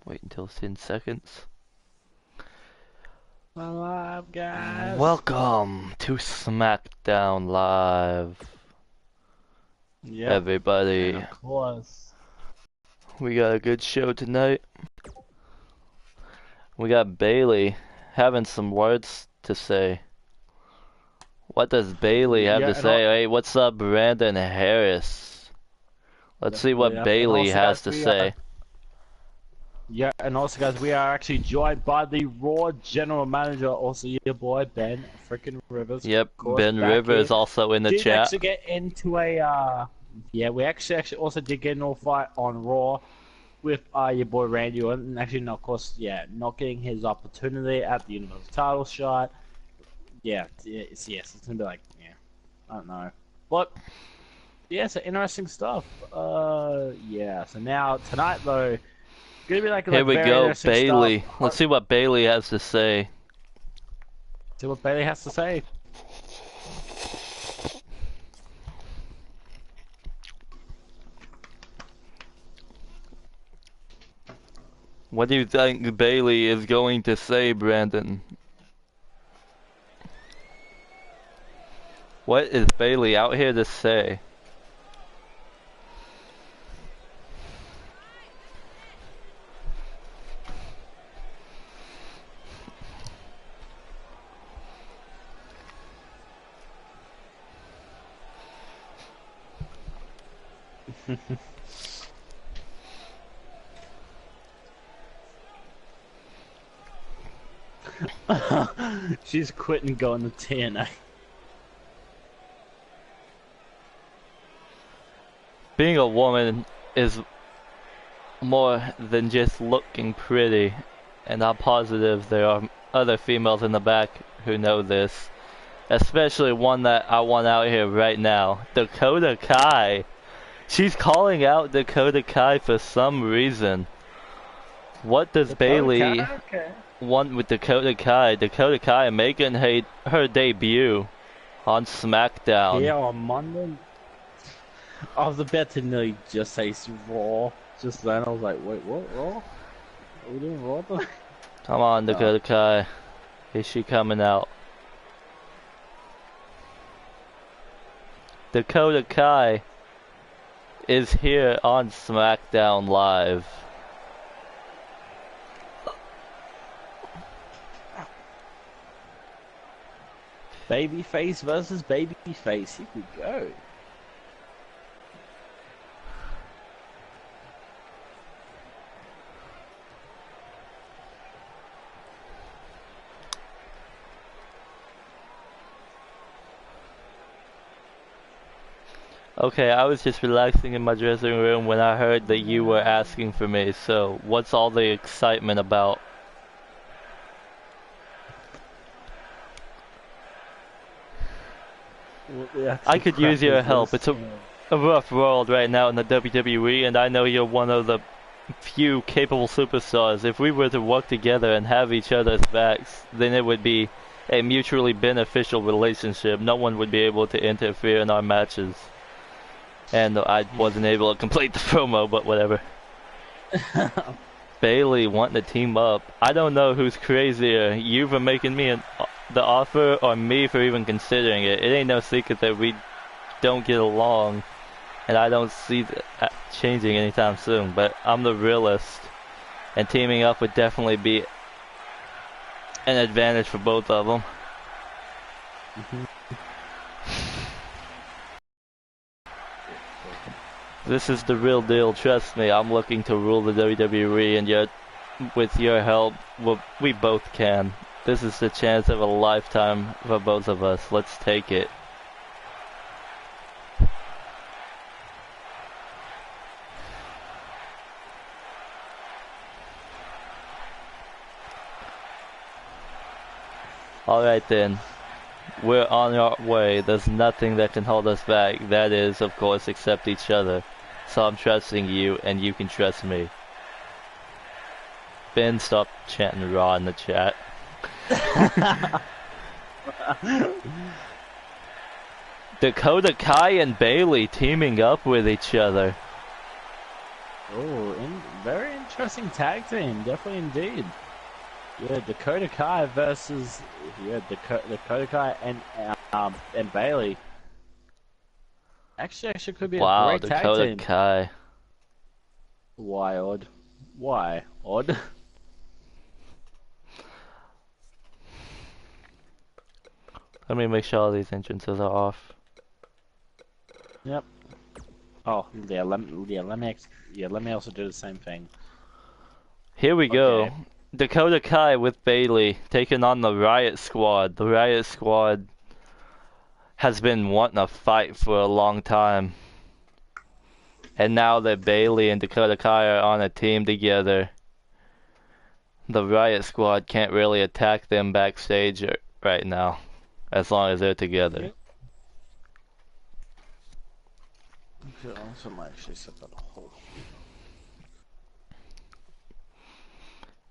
Wait until 10 seconds. Alive, guys. Welcome to SmackDown Live. Yep. Everybody. And of course. We got a good show tonight. We got Bailey having some words to say. What does Bailey have to say? Hey, what's up, Brandon Harris? Let's see what Bailey has to say. Yeah, and also, guys, we are actually joined by the Raw General Manager, also your boy Ben freaking Rivers. Yep, Ben Rivers also in the chat. Did actually get into a yeah, we actually also did get in a fight on Raw with your boy Randy Orton, and actually, no, of course, yeah, not getting his opportunity at the Universal title shot. Yeah, it's gonna be like, yeah, I don't know, but yeah, so interesting stuff. Yeah, so now tonight though. Gonna be like Here we go, Bailey. Stuff. Let's see what Bailey has to say. See what Bailey has to say. What do you think Bailey is going to say, Brandon? What is Bailey out here to say? She's quitting going to TNA. Being a woman is more than just looking pretty, and I'm positive there are other females in the back who know this. Especially one that I want out here right now, Dakota Kai. She's calling out Dakota Kai for some reason. What does Bailey want with Dakota Kai? Dakota Kai making her debut on SmackDown. Yeah, on Monday. I was about to nearly just say Raw. Just then I was like, wait, what? Raw? Are we doing Raw though? Come on, Dakota Kai. Is she coming out? Dakota Kai is here on SmackDown Live. Babyface versus babyface. Here we go. Okay, I was just relaxing in my dressing room when I heard that you were asking for me, so what's all the excitement about? Well, I could use your help. It's a rough world right now in the WWE, and I know you're one of the few capable superstars. If we were to work together and have each other's backs, then it would be a mutually beneficial relationship. No one would be able to interfere in our matches. And I wasn't able to complete the promo, but whatever. Bailey wanting to team up. I don't know who's crazier, you for making me the offer or me for even considering it. It ain't no secret that we don't get along, and I don't see that changing anytime soon, but I'm the realist, and teaming up would definitely be an advantage for both of them. This is the real deal, trust me. I'm looking to rule the WWE, and yet, with your help, we both can. This is the chance of a lifetime for both of us. Let's take it. Alright then. We're on our way. There's nothing that can hold us back. That is, of course, except each other. So I'm trusting you, and you can trust me. Ben, stop chanting Raw in the chat. Dakota Kai and Bailey teaming up with each other. Oh, very interesting. interesting tag team, definitely indeed. Yeah, Dakota Kai versus Dakota Kai and Bailey. Actually could be a great tag Dakota team. Kai. Why odd? Why odd? Let me make sure all these entrances are off. Yep. Oh yeah, let me also do the same thing. Here we go. Okay. Dakota Kai with Bailey taking on the Riott Squad. The Riott Squad has been wanting a fight for a long time. And now that Bailey and Dakota Kai are on a team together, the Riott Squad can't really attack them backstage right now, as long as they're together. Yep. Okay, also might actually set that a hole.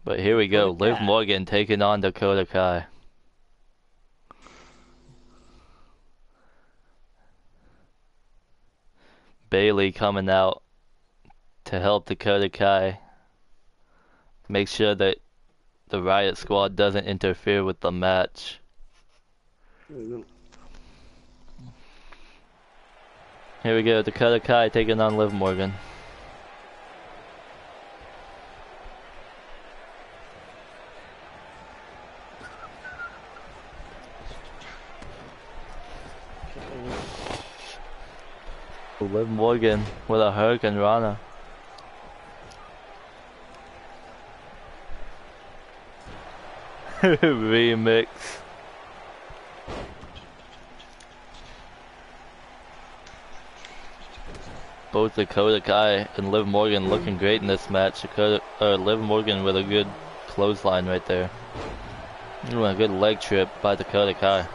But here we go, Liv Morgan taking on Dakota Kai. Bailey coming out to help Dakota Kai make sure that the Riott Squad doesn't interfere with the match. Here we go, Dakota Kai taking on Liv Morgan. Liv Morgan with a Hurricane Rana. Remix. Both Dakota Kai and Liv Morgan looking great in this match. Liv Morgan with a good clothesline right there. Ooh, a good leg trip by Dakota Kai.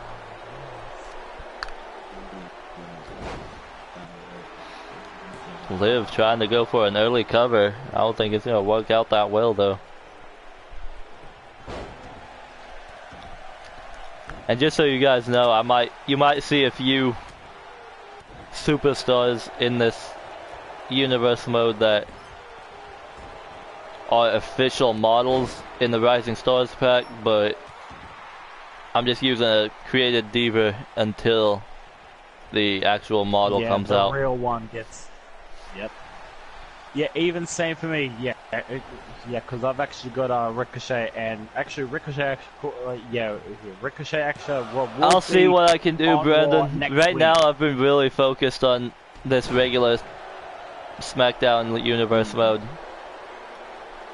Liv trying to go for an early cover. I don't think it's gonna work out that well though. And just so you guys know, you might see a few superstars in this universe mode that are official models in the Rising Stars pack, but I'm just using a created diva until the actual model comes out. Yeah, the real one gets. Yep. Yeah, even same for me. Yeah, because I've actually got Ricochet and Ricochet. I'll see what I can do, Brandon. Right now, I've been really focused on this regular SmackDown universe mode.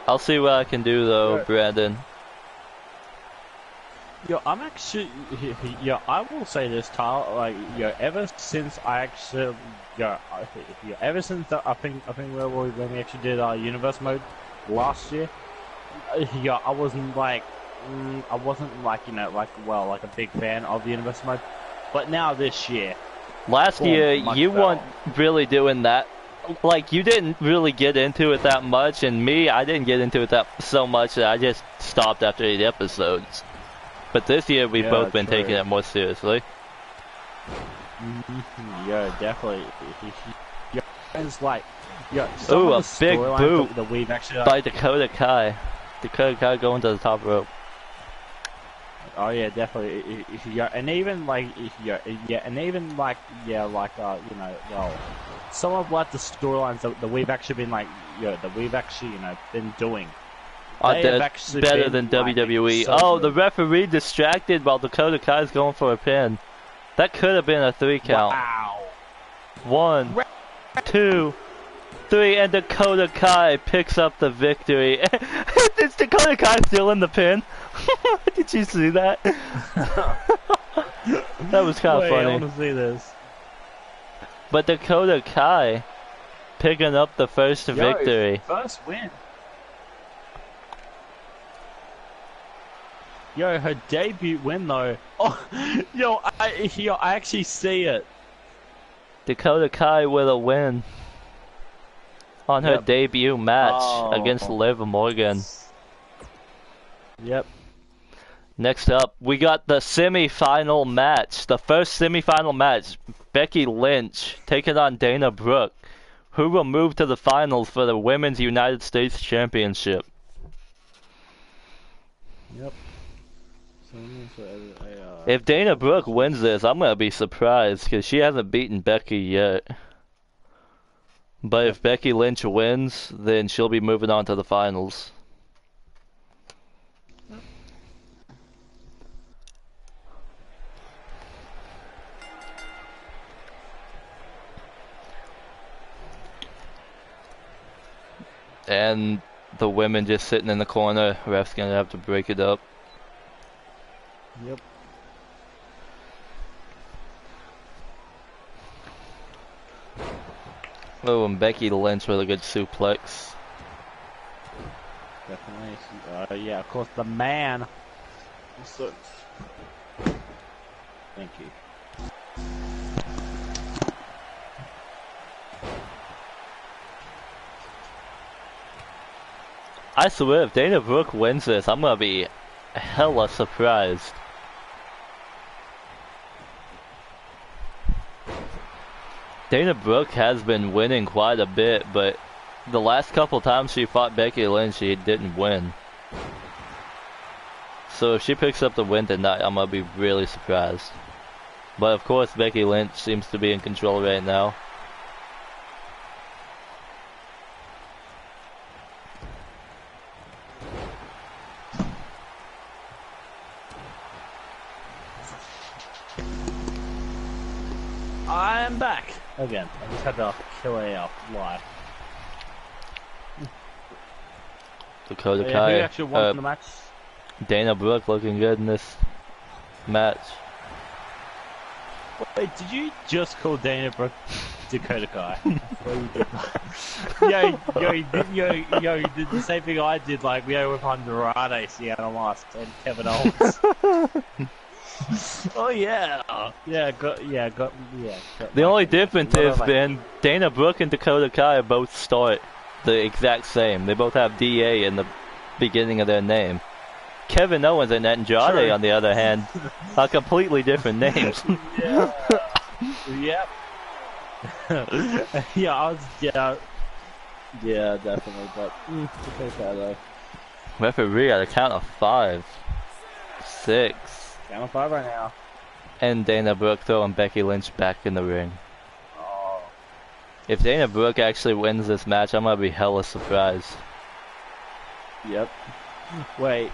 I'll see what I can do though, Brandon. Yo, I'm actually, I will say this, Tyler. Like, ever since I actually, ever since I think when we actually did universe mode last year, I wasn't like, a big fan of the universe mode. But now this year, last year you weren't really doing that. Like, you didn't really get into it that much, and me, I didn't get into it so much that I just stopped after 8 episodes. But this year we've both been taking it more seriously. Yeah, definitely. It's like, ooh, a big boot that we've actually by Dakota Kai. Dakota Kai going to the top rope. Oh yeah, definitely. And even like, some of like the storylines that we've actually been like, been doing. They're better than WWE. So the referee distracted while Dakota Kai's going for a pin. That could have been a 3 count. Wow. 1, 2, 3, and Dakota Kai picks up the victory. Is Dakota Kai still in the pin? Did you see that? That was kind of funny. I want to see this. But Dakota Kai picking up the first victory. First win. Yo, her debut win though. Oh, I actually see it. Dakota Kai with a win on her debut match against Liv Morgan. Yep. Next up, we got the semi-final match. The first semi-final match. Becky Lynch taking on Dana Brooke. who will move to the finals for the Women's United States Championship. Yep. If Dana Brooke wins this, I'm gonna be surprised because she hasn't beaten Becky yet. But if Becky Lynch wins, then she'll be moving on to the finals. And the women just sitting in the corner. Ref's gonna have to break it up. Yep. Oh, and Becky Lynch with a good suplex. Definitely. Yeah, of course, the man. So, thank you. I swear, if Dana Brooke wins this, I'm gonna be hella surprised. Dana Brooke has been winning quite a bit, but the last couple times she fought Becky Lynch, she didn't win. So if she picks up the win tonight, I'm gonna be really surprised. But of course, Becky Lynch seems to be in control right now. I'm back again. I just had to kill a fly. Dakota Who Kai, actually won the match? Dana Brooke looking good in this match. Wait, did you just call Dana Brooke Dakota Kai? You did the same thing I did, like, with Andrade, Seattle Mask, and Kevin Owens. Oh yeah, The only difference is then Dana Brooke and Dakota Kai both start the exact same. They both have DA in the beginning of their name. Kevin Owens and Andrade, on the other hand, are completely different names. Yep. Yeah, definitely, but okay, though. Referee at a count of 5, 6. Count of 5 right now. And Dana Brooke throwing Becky Lynch back in the ring. Oh. If Dana Brooke actually wins this match, I'm gonna be hella surprised. Yep. Wait.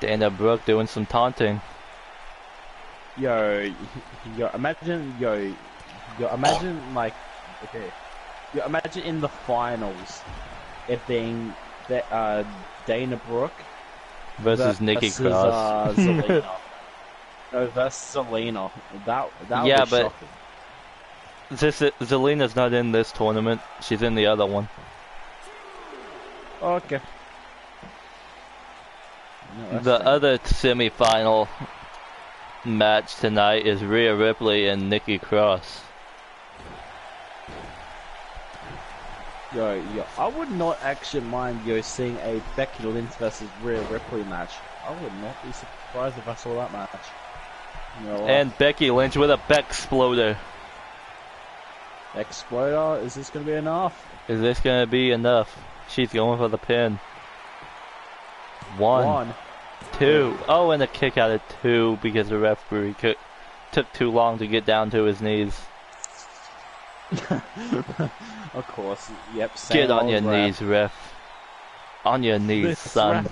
Dana Brooke doing some taunting. Imagine in the finals, it being Dana Brooke versus Nikki Cross. Zelina. No, versus Zelina. That yeah, was but shocking. Zelina's not in this tournament. She's in the other one. Okay. No, the other semi-final match tonight is Rhea Ripley and Nikki Cross. I would not actually mind seeing a Becky Lynch versus Rhea Ripley match. I would not be surprised if I saw that match. And Becky Lynch with a Beck-sploder. Exploder, is this going to be enough? Is this going to be enough? She's going for the pin. 1, 2. Oh, and a kick out of 2 because the referee took too long to get down to his knees. Of course, yep. Get on your knees, ref. On your knees, son.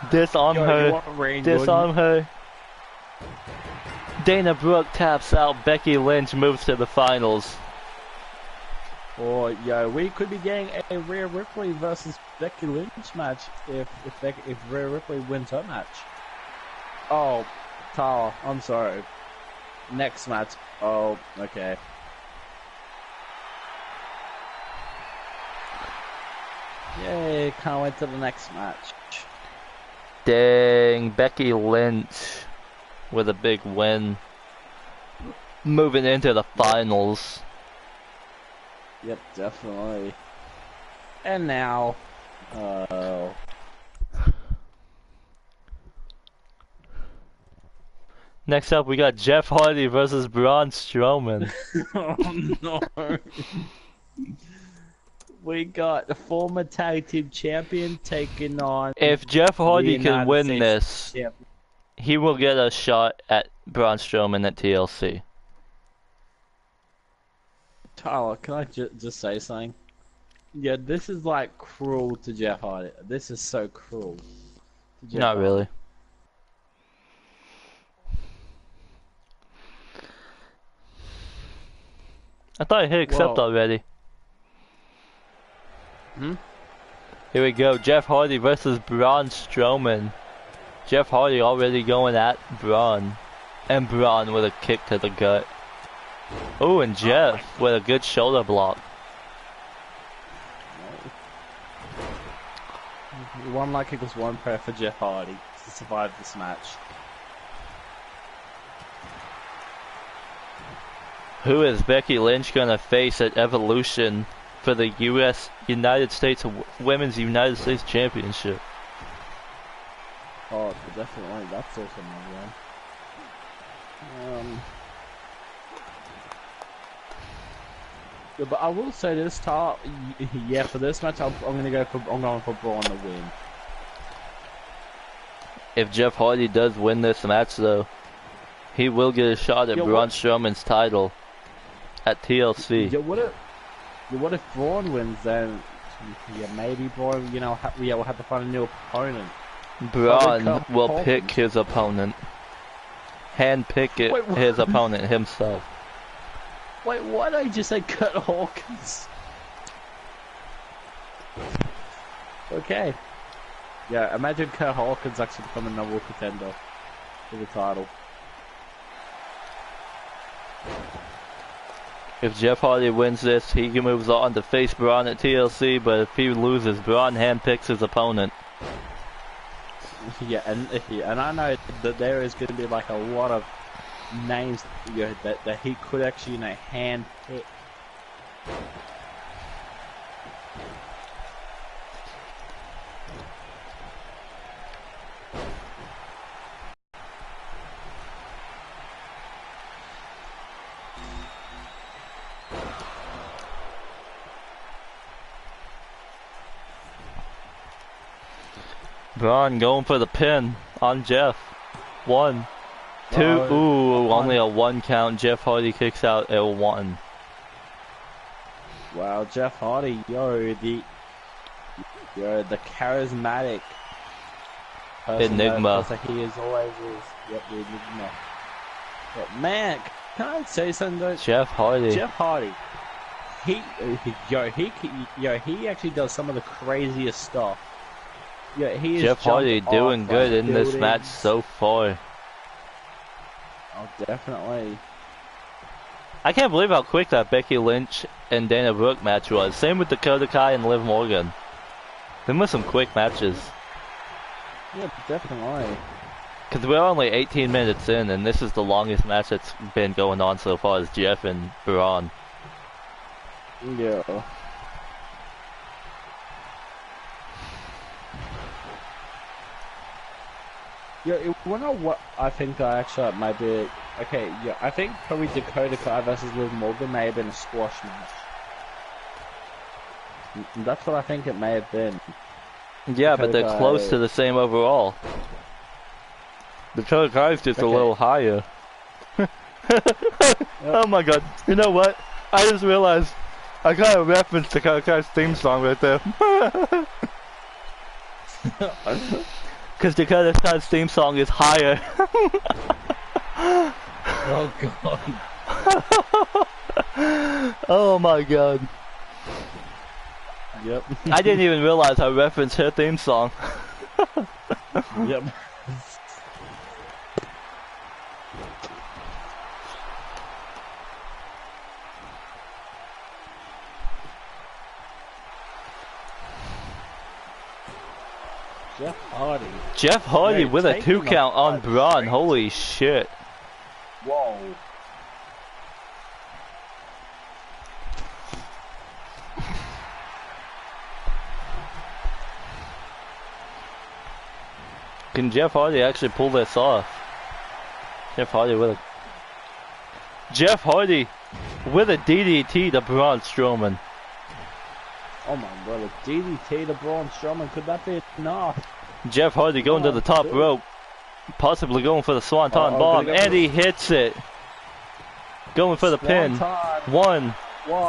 Disarm her. Disarm her. Dana Brooke taps out. Becky Lynch moves to the finals. Or we could be getting a Rhea Ripley versus Becky Lynch match if Rhea Ripley wins her match. Oh, Tyler, I'm sorry. Next match. Oh, okay. Yay, can't wait to the next match. Dang, Becky Lynch with a big win. Moving into the finals. Yep, definitely. And now, Next up, we got Jeff Hardy versus Braun Strowman. Oh no. We got the former tag team champion taking on If Jeff the Hardy can United win States this, champion. he will get a shot at Braun Strowman at TLC. Tyler, can I just say something? Yeah, this is like cruel to Jeff Hardy. This is so cruel. To Jeff Not Hardy. really. I thought I hit accept Whoa. already. Hmm? Here we go, Jeff Hardy versus Braun Strowman. Jeff Hardy already going at Braun. And Braun with a kick to the gut. Oh, and Jeff with a good shoulder block. One like equals one prayer for Jeff Hardy to survive this match. Who is Becky Lynch gonna face at Evolution for the Women's United States Championship? Oh, definitely. That's also another one. Yeah, but I will say this, Tyler. Yeah, for this match, I'm going for Braun to win. If Jeff Hardy does win this match, though, he will get a shot at Braun Strowman's title at TLC. Yeah, what if Braun wins? Then, yeah, maybe Braun. You know, we'll have to find a new opponent. Braun will pick his opponent. Hand-pick his opponent himself. Wait, why did I just say Kurt Hawkins? Okay. Yeah, imagine Kurt Hawkins actually becoming a number contender for the title. If Jeff Hardy wins this, he moves on to face Braun at TLC, but if he loses, Braun handpicks his opponent. Yeah, and I know that there is going to be like a lot of names that he could actually, hand pick. Braun going for the pin on Jeff. 1, 2, ooh, only a 1 count. Jeff Hardy kicks out at 1. Wow, Jeff Hardy, the charismatic person Enigma. that he is always is. Yep, the Enigma. But man, can I say something though? Jeff Hardy. Jeff Hardy. He actually does some of the craziest stuff. Yeah, Jeff Hardy doing good in this match so far. Oh, definitely. I can't believe how quick that Becky Lynch and Dana Brooke match was. Same with Dakota Kai and Liv Morgan. Them were some quick matches. Yeah, definitely. Because we're only 18 minutes in, and this is the longest match that's been going on so far as Jeff and Braun. Yeah. Yeah, you know what I think actually might be... Okay, yeah, I think probably Dakota Kai versus Liv Morgan may have been a squash match. That's what I think it may have been. Yeah, but they're close to the same overall. Dakota Kai's just a little higher. Oh my god, you know what? I just realized I got a reference to Dakota Kai's theme song right there. Because Dakota Kai's theme song is higher. Oh god. Oh my god. Yep. I didn't even realize I referenced her theme song. Yep. Jeff Hardy. Jeff Hardy with a 2 count on Braun. Holy shit. Whoa. Can Jeff Hardy actually pull this off? Jeff Hardy with a DDT to Braun Strowman. Oh my god, a DDT to Braun Strowman, could that be enough? Jeff Hardy going to the top rope, possibly going for the Swanton Bomb, and he hits it. Going for the pin. 1,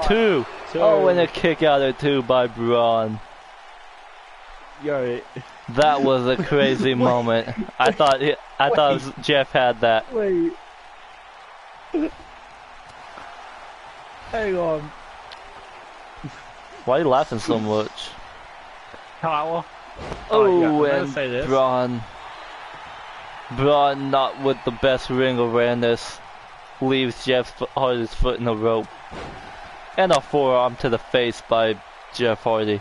2. Oh, and a kick out of 2 by Braun. Yo, that was a crazy moment. I thought Jeff had that. Wait. Hang on. Why are you laughing so much? Tyler. Oh, and Braun not with the best ring awareness. Leaves Jeff Hardy's foot in the rope. And a forearm to the face by Jeff Hardy.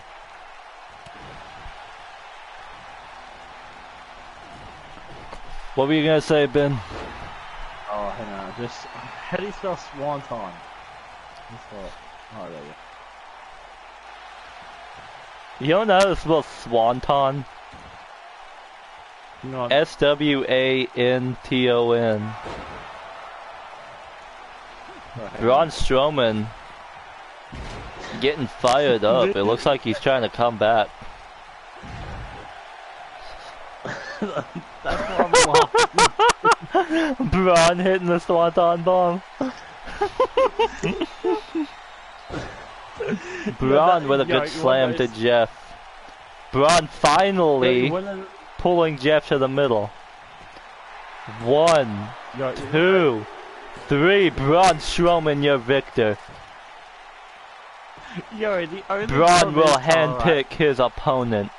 What were you gonna say, Ben? Oh, hang on. Just how do you spell Swanton? Oh, there you go. You don't know how to spell Swanton? No. SWANTON. Braun Strowman getting fired up. It looks like he's trying to come back. That's what I'm laughing. Braun hitting the Swanton Bomb. Braun with a good slam to Jeff. Braun finally pulling Jeff to the middle. 1, 2, 3. Braun Strowman, your victor. Braun will handpick his opponent.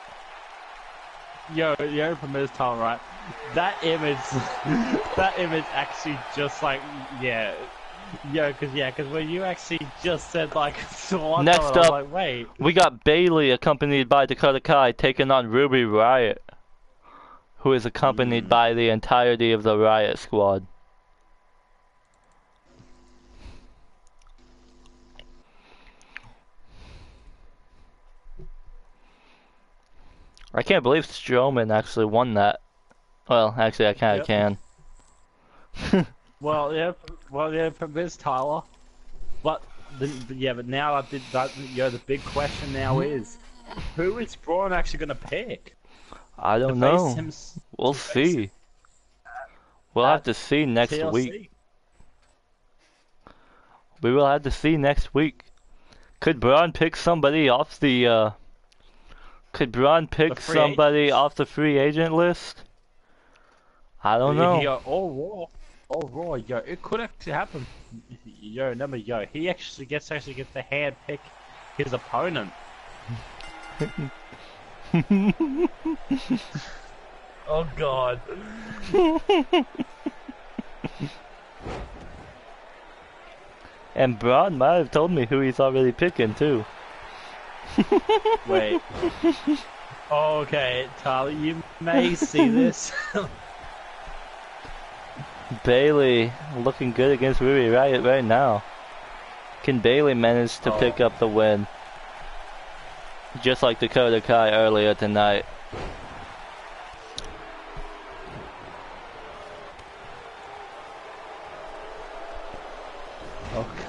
Yo, the only problem is, Tom, right? That image actually just like, yeah. Cause when you actually just said like, next up, I was like, wait. We got Bayley accompanied by Dakota Kai taking on Ruby Riott, who is accompanied by the entirety of the Riott squad. I can't believe Strowman actually won that. Well, actually, I kind of can. Well, yeah, for Miz Tyler. But now the big question now is, who is Braun actually gonna pick? I don't know. We'll see. We'll have to see next week. We will have to see next week. Could Braun pick somebody off the? Could Braun pick somebody off the free agent list? I don't know. All Raw, yo, it could actually happen. Yo, remember, he actually gets to hand pick his opponent. Oh God. And Braun might have told me who he's already picking too. Wait. Okay, Tyler, you may see this. Bayley looking good against Ruby Riott right now. Can Bayley manage to pick up the win? Just like Dakota Kai earlier tonight. Okay.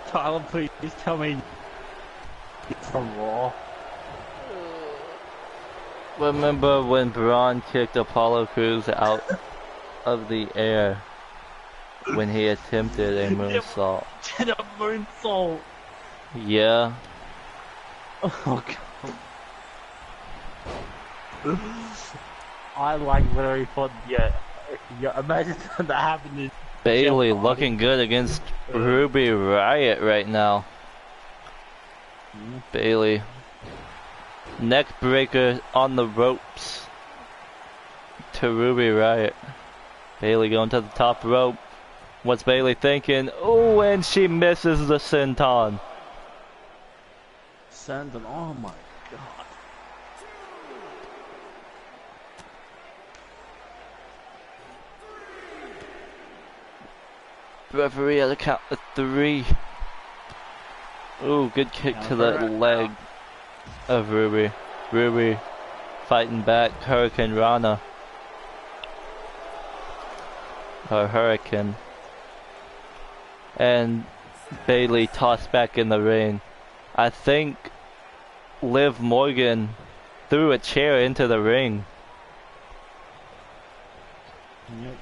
Tyler, please tell me from Raw. Remember when Braun kicked Apollo Crews out of the air when he attempted a moonsault? Did a moonsault? Yeah. Oh God. I like literally thought, yeah, imagine that happened. Bayley looking good against Ruby Riott right now. Bayley. Neck breaker on the ropes to Ruby Riott. Bayley going to the top rope. What's Bayley thinking? Oh, and she misses the senton. Senton, oh my God. Referee at the count of 3. Ooh, good kick to the leg of Ruby. Ruby fighting back, Hurricane Rana. Her hurricane. And Bailey tossed back in the ring. I think Liv Morgan threw a chair into the ring. Yep.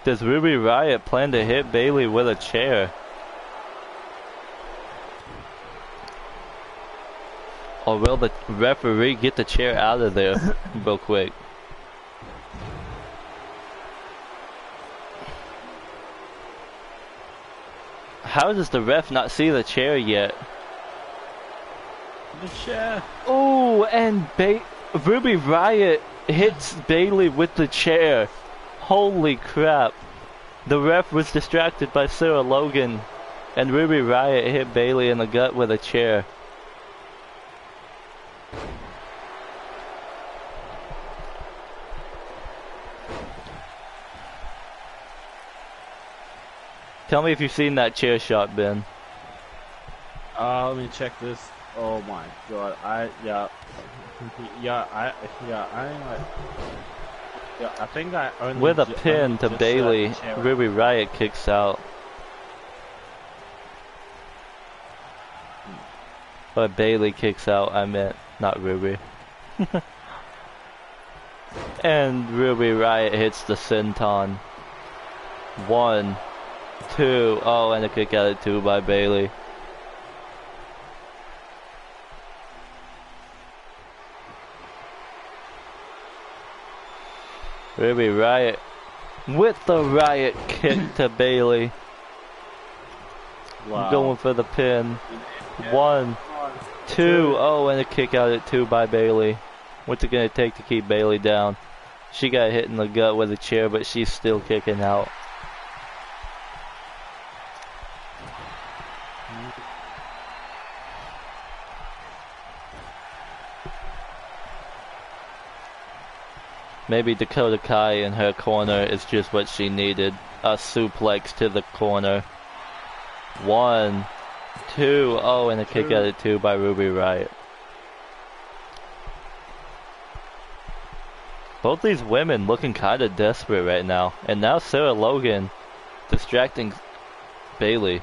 Does Ruby Riott plan to hit Bailey with a chair? Or will the referee get the chair out of there real quick? How does the ref not see the chair yet? The chair. Oh, and Ruby Riott hits Bailey with the chair. Holy crap. The ref was distracted by Sarah Logan, and Ruby Riott hit Bailey in the gut with a chair. Tell me if you've seen that chair shot, Ben. Let me check this. Oh my god, I think I only with a pin to Bailey, Ruby Riott kicks out. But Bailey kicks out, I meant, not Ruby. And Ruby Riott hits the senton. 1, 2, oh, and a kick out at 2 by Bailey. Ruby Riott with the Riott kick to Bailey. Wow. Going for the pin. 1, 2, oh, and a kick out at 2 by Bailey. What's it gonna take to keep Bailey down? She got hit in the gut with a chair, but she's still kicking out. Maybe Dakota Kai in her corner is just what she needed. A suplex to the corner. 1, 2, oh, and a kick out at 2 by Ruby Riott. Both these women looking kind of desperate right now. And now Sarah Logan distracting Bailey.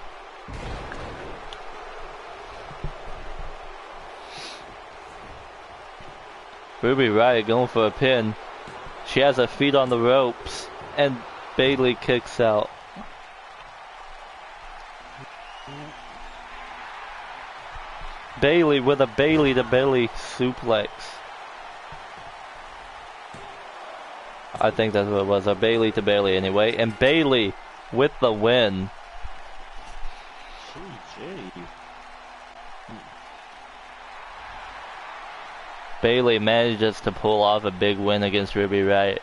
Ruby Riott going for a pin. She has her feet on the ropes, and Bailey kicks out. Bailey with a Bailey to Bailey suplex. I think that's what it was, a Bailey to Bailey anyway, and Bailey with the win. Bailey manages to pull off a big win against Ruby Riott.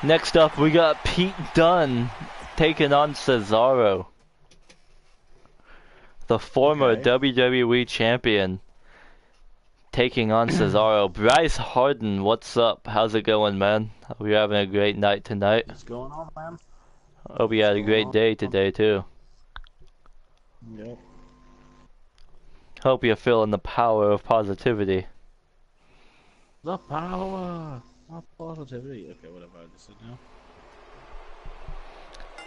Next up, we got Pete Dunne taking on Cesaro, the former WWE champion, taking on Cesaro. Bryce Harden, what's up? How's it going, man? Hope you're having a great night tonight. What's going on, man? Hope you had a great day today, too. Yep. Hope you're feeling the power of positivity. The power of positivity. Okay, whatever I just said now.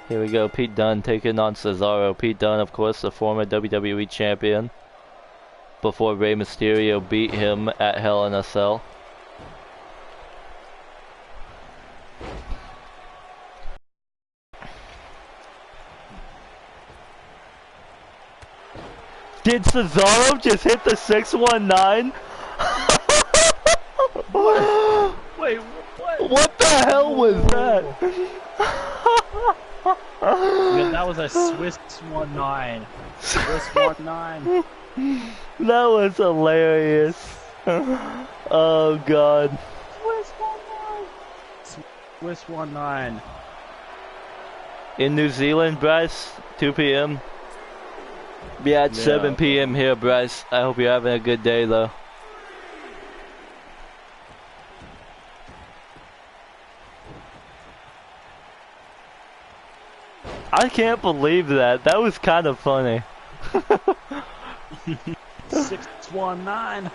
Here we go, Pete Dunne taking on Cesaro. Pete Dunne, of course, the former WWE champion, before Rey Mysterio beat him at Hell in a Cell. Did Cesaro just hit the 619? What? Wait, what? What the hell was that? Yeah, that was a Swiss 19. Swiss 19. That was hilarious. Oh god. Swiss 19. Swiss 19. In New Zealand, Bryce, 2 p.m. Yeah, it's 7 p.m. here, Bryce. I hope you're having a good day, though. I can't believe that. That was kind of funny. 619.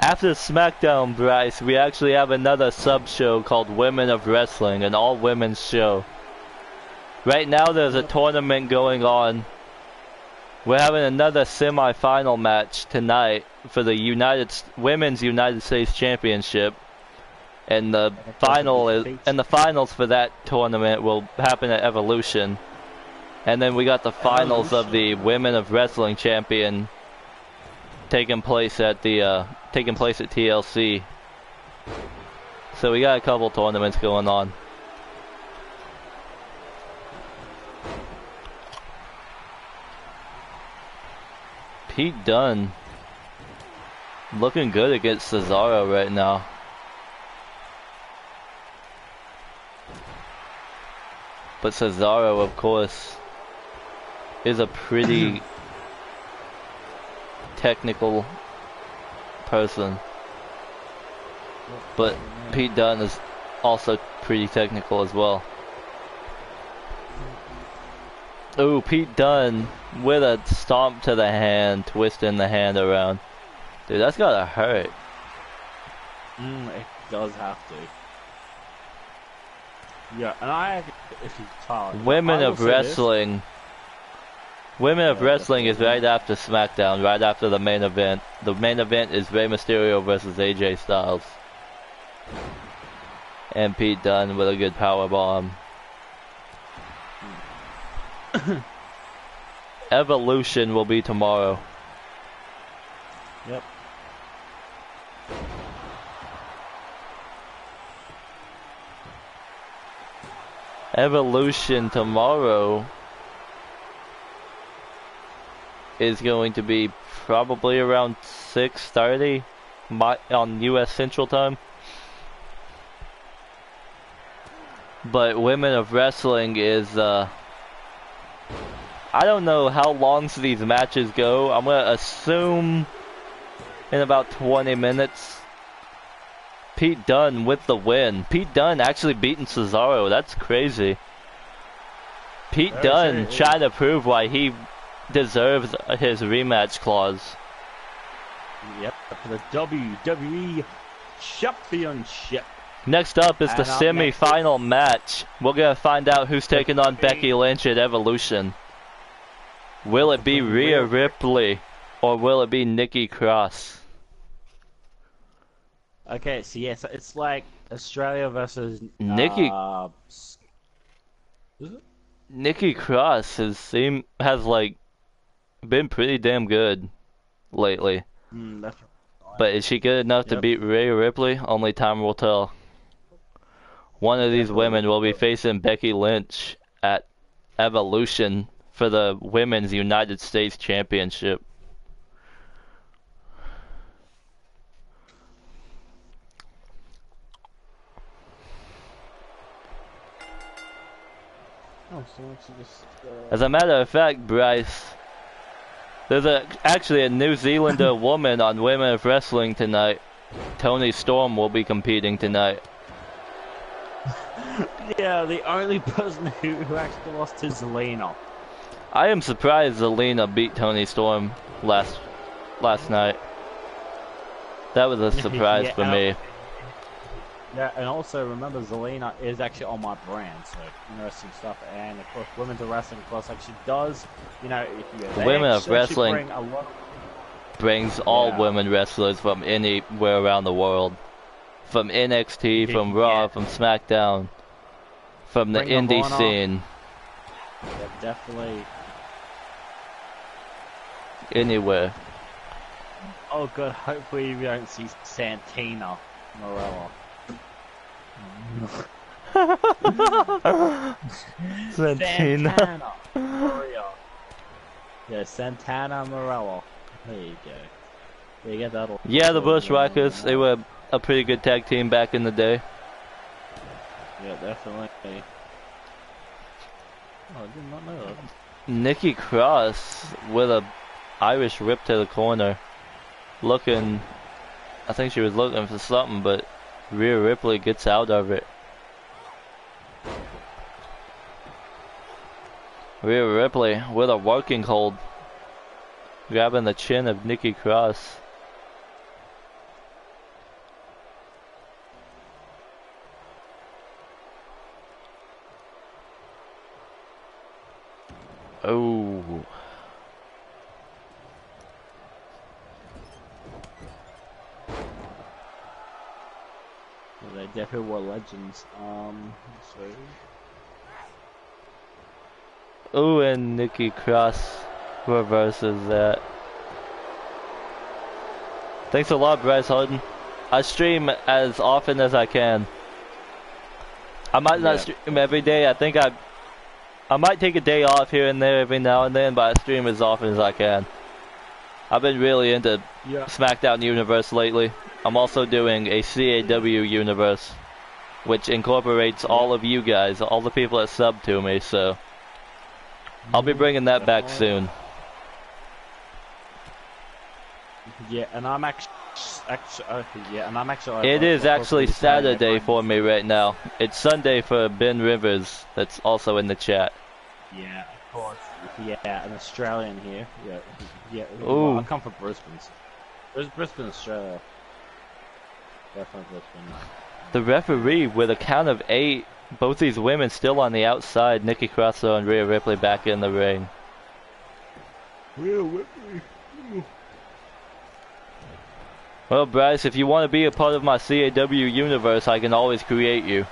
After SmackDown, Bryce, we actually have another sub-show called Women of Wrestling, an all-women's show. Right now there's a tournament going on. We're having another semi-final match tonight for the Women's United States Championship. And the finals for that tournament will happen at Evolution. And then we got the finals of the Women of Wrestling Champion taking place at TLC. So we got a couple tournaments going on. Pete Dunne looking good against Cesaro right now. But Cesaro, of course, is a pretty technical person. But Pete Dunne is also pretty technical as well. Ooh, Pete Dunne with a stomp to the hand, twisting the hand around. Dude, that's gotta hurt. It does have to. Yeah, and if you tell Women of Wrestling. Women of Wrestling is right after SmackDown, right after the main event. The main event is Rey Mysterio versus AJ Styles. And Pete Dunne with a good powerbomb. Evolution will be tomorrow. Yep. Evolution tomorrow is going to be probably around 6:30 on US Central Time. But Women of Wrestling is I don't know how long these matches go. I'm gonna assume in about 20 minutes. Pete Dunne with the win. Pete Dunne actually beating Cesaro. That's crazy. Pete Dunne trying to prove why he deserves his rematch clause. Yep, for the WWE Championship. Next up is the semi-final match. We're gonna find out who's taking on Becky Lynch at Evolution. Will it be Rhea Ripley or will it be Nikki Cross? Okay, so yes, it's like Australia versus Nikki. Is it? Nikki Cross has like been pretty damn good lately. That's right. But is she good enough to beat Rhea Ripley? Only time will tell. One of these women will be facing Becky Lynch at Evolution for the Women's United States Championship. As a matter of fact, Bryce, there's actually a New Zealander woman on Women of Wrestling tonight. Toni Storm will be competing tonight. Yeah, the only person who actually lost to Zelina. I am surprised Zelina beat Toni Storm last night. That was a surprise for me. Yeah, and also remember Zelina is actually on my brand, so interesting stuff. And of course, Women's of Wrestling, of course, actually does, you know, if you're Women of Wrestling brings all women wrestlers from anywhere around the world. From NXT, from Raw, from SmackDown, from the indie scene. Yeah, definitely. Anywhere. Oh good, hopefully we don't see Santina Morella. Santana Morella. Yeah, Santana Morella. There you go. There you go, yeah, the Bushwhackers, they were a pretty good tag team back in the day. Yeah, definitely. Oh, I did not know that. Nikki Cross with a Irish whip to the corner. I think she was looking for something, but Rhea Ripley gets out of it. Rhea Ripley with a working hold. Grabbing the chin of Nikki Cross. Oh. Well, they definitely were legends. Oh, and Nikki Cross reverses that. Thanks a lot, Bryce Harden. I stream as often as I can. I might not stream every day. I think I might take a day off here and there every now and then, but I stream as often as I can. I've been really into SmackDown Universe lately. I'm also doing a CAW Universe, which incorporates all of you guys, all the people that sub to me, so I'll be bringing that back soon. Yeah, and I'm actually It is actually Saturday for me right now. It's Sunday for Ben Rivers, that's also in the chat. Yeah, of course. Yeah, an Australian here. Yeah. Ooh. I come from Brisbane. Brisbane, Australia. Definitely Brisbane. The referee with a count of 8. Both these women still on the outside. Nikki Cross and Rhea Ripley back in the ring. Rhea Ripley. Well, Bryce, if you want to be a part of my CAW universe, I can always create you.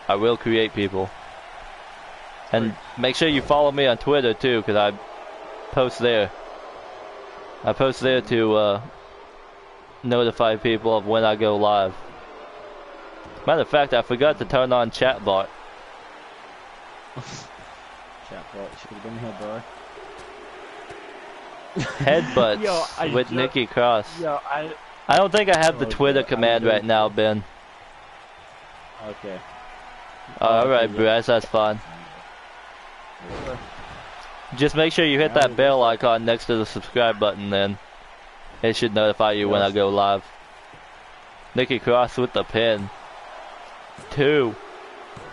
I will create people. And make sure you follow me on Twitter too, because I post there. I post there to notify people of when I go live. Matter of fact, I forgot to turn on chatbot. Chatbot should have been here, bro. Headbutts with Nikki Cross. I don't think I have the Twitter command right now, Ben. Okay. Alright, Bryce, that's fine. Just make sure you hit that bell icon next to the subscribe button, then it should notify you when I go live. Nikki Cross with the pin. 2,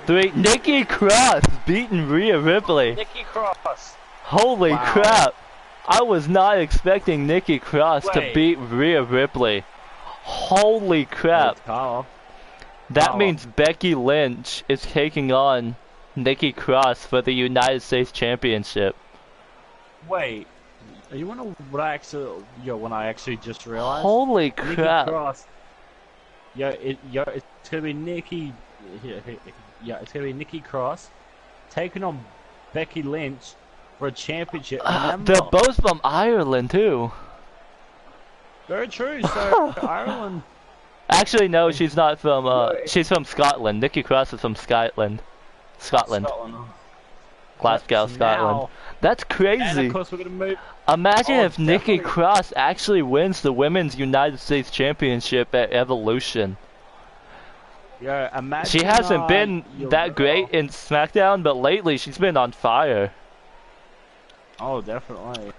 3. Nikki Cross beating Rhea Ripley. Nikki Cross. Holy crap. I was not expecting Nikki Cross to beat Rhea Ripley. Holy crap. That means Becky Lynch is taking on Nikki Cross for the United States Championship. Wait. You wanna what I actually just realized? Holy crap. Nikki Cross. It's gonna be Nikki it's gonna be Nikki Cross taking on Becky Lynch for a championship. They're both from Ireland too. Very true. So Ireland. Actually, no, she's not from. She's from Scotland. Nikki Cross is from Scotland. Glasgow, Scotland. That's crazy. And of course, we're gonna move. Imagine if Nikki Cross actually wins the Women's United States Championship at Evolution. Yeah, imagine. She hasn't been that great in SmackDown, but lately she's been on fire. Oh, definitely.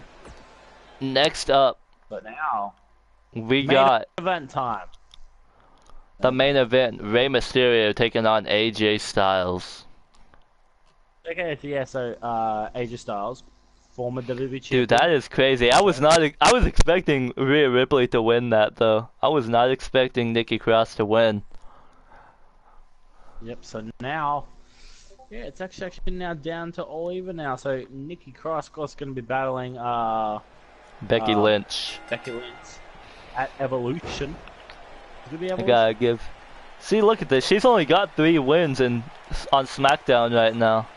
Next up, but now we got event time. The main event: Rey Mysterio taking on AJ Styles. Okay, yeah. So AJ Styles, former WWE champion. Dude, that is crazy. I was expecting Rhea Ripley to win that though. I was not expecting Nikki Cross to win. Yep. So now. Yeah, it's actually now down to all even now. So Nikki Cross, of course, going to be battling Becky Lynch. Becky Lynch at Evolution. I gotta give. See, look at this. She's only got 3 wins on SmackDown right now.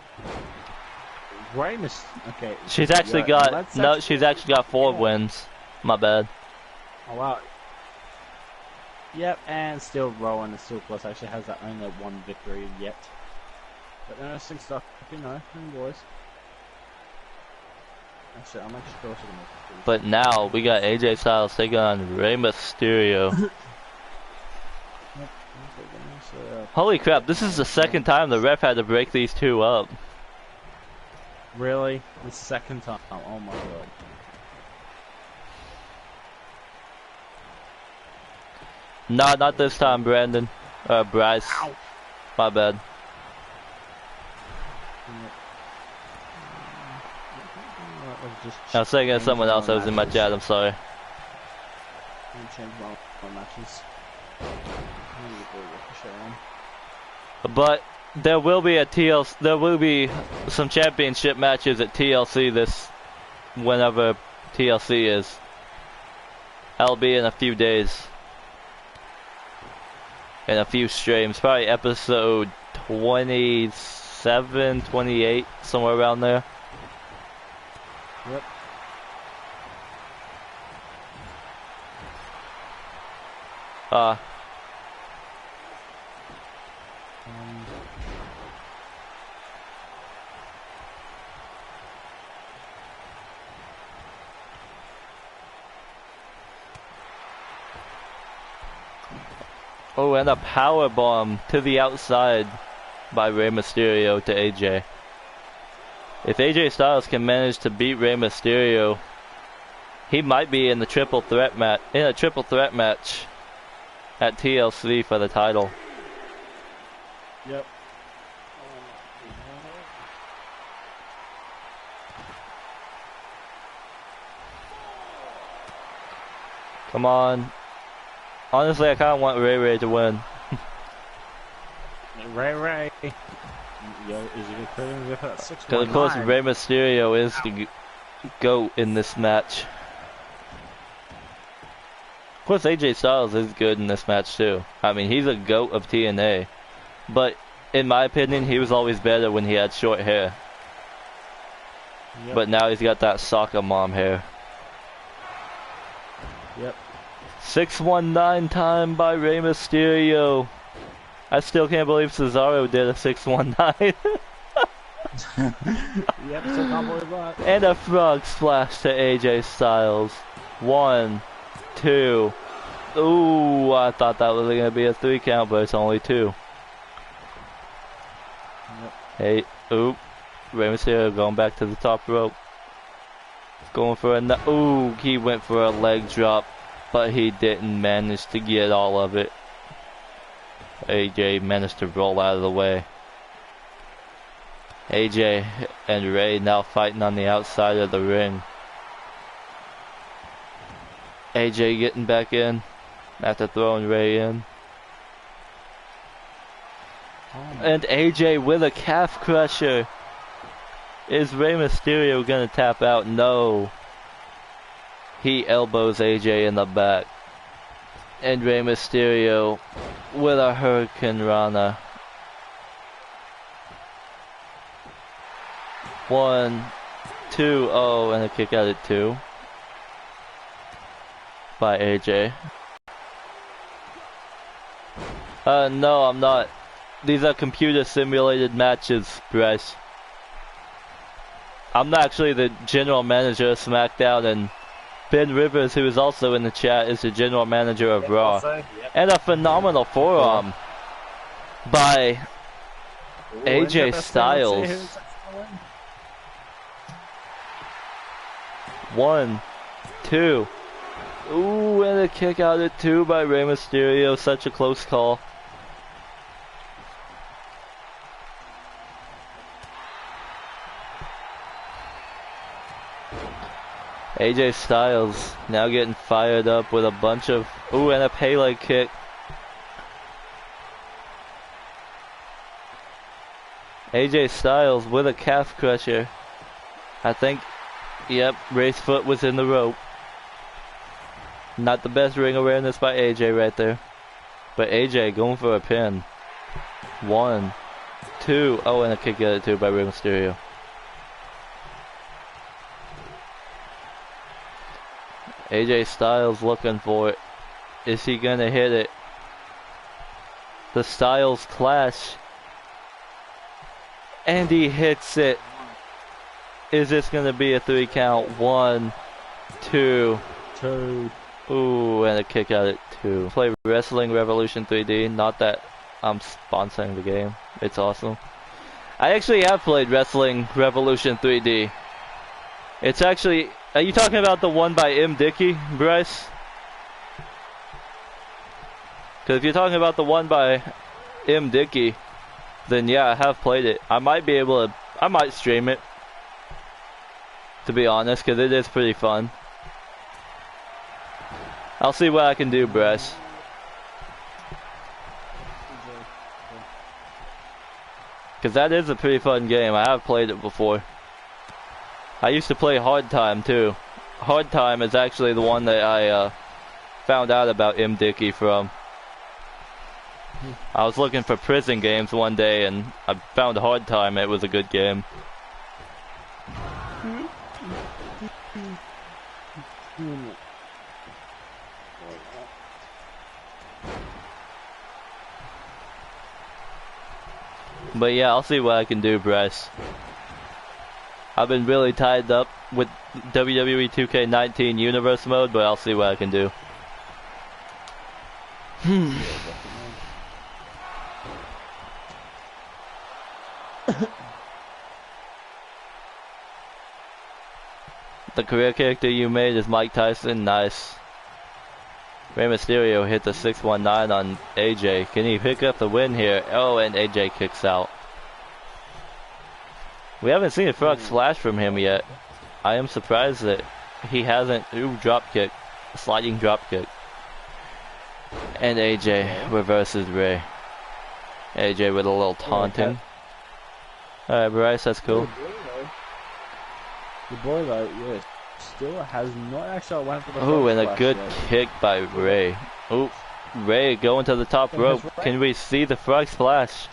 Okay. She's actually got she's actually got 4 wins. My bad. Oh wow. Yep, and still Rowan is still close. Actually has that only 1 victory yet. But interesting stuff, boys. Actually, I'm actually also gonna. But now we got AJ Styles taking on Rey Mysterio. Holy crap! This is the second time the ref had to break these 2 up. Really? The second time? Oh my god. Nah, not this time, Brandon. Bryce. Ow. My bad. I was thinking of someone else that was in my chat, I'm sorry. But there will be some championship matches at TLC whenever TLC is. That'll be in a few days. In a few streams, probably episode 27, 28, somewhere around there. Yep. Oh, and a power bomb to the outside by Rey Mysterio to AJ. If AJ Styles can manage to beat Rey Mysterio, he might be in a triple threat match at TLC for the title. Yep. Come on. Honestly, I kind of want Ray to win. Ray. Yo, is he going to put 619? Because of course Rey Mysterio is the GOAT in this match. Of course AJ Styles is good in this match too. I mean, he's a GOAT of TNA. But in my opinion, he was always better when he had short hair. Yep. But now he's got that soccer mom hair. Yep. 619 time by Rey Mysterio. I still can't believe Cesaro did a 619. Yep, still can't believe that. And a frog splash to AJ Styles. 1, 2. Ooh, I thought that was going to be a 3 count, but it's only 2. Yep. Hey, oop. Rey Mysterio going back to the top rope. Going for a... Ooh, he went for a leg drop, but he didn't manage to get all of it. AJ managed to roll out of the way. AJ and Rey now fighting on the outside of the ring. AJ getting back in after throwing Rey in. And AJ with a calf crusher. Is Rey Mysterio gonna tap out? No. He elbows AJ in the back. And Rey Mysterio with a Hurricane Rana. 1, 2, oh, and a kick out at 2 by AJ. No, I'm not. These are computer simulated matches, Bryce. I'm not actually the general manager of SmackDown, and Ben Rivers, who is also in the chat, is the general manager of Raw. And a phenomenal forearm by AJ Styles. 1, 2. Ooh, and a kick out at 2 by Rey Mysterio. Such a close call. AJ Styles now getting fired up with a bunch of... Ooh, and a Pele kick. AJ Styles with a calf crusher. I think, yep, Rey's foot was in the rope. Not the best ring awareness by AJ right there. But AJ going for a pin. 1, 2. Oh, and a kick out at 2 by Rey Mysterio. AJ Styles looking for it. Is he gonna hit it? The Styles clash. And he hits it. Is this gonna be a 3 count? 1, 2. Ooh, and a kick out at 2. Play Wrestling Revolution 3D. Not that I'm sponsoring the game. It's awesome. I actually have played Wrestling Revolution 3D. It's actually... Are you talking about the one by M. Dickey, Bryce? Because if you're talking about the one by Dickey, then yeah, I have played it. I might be able to, I might stream it, to be honest, because it is pretty fun. I'll see what I can do, Bress. Because that is a pretty fun game. I have played it before. I used to play Hard Time too. Hard Time is actually the one that I found out about Dickey from. I was looking for prison games one day and I found Hard Time. It was a good game. But yeah, I'll see what I can do, Bryce. I've been really tied up with WWE 2K19 Universe mode, but I'll see what I can do. The career character you made is Mike Tyson. Nice. Rey Mysterio hit the 619 on AJ. Can he pick up the win here? Oh, and AJ kicks out. We haven't seen a frog splash from him yet. I am surprised that he hasn't. Ooh, drop kick. Sliding drop kick. And AJ reverses Rey. AJ with a little taunting. Alright, Bryce, that's cool. The boy, though, yeah, still has not actually went for the ooh, and a good kick by Rey. Ooh, Rey going to the top rope. Can we see the frog splash?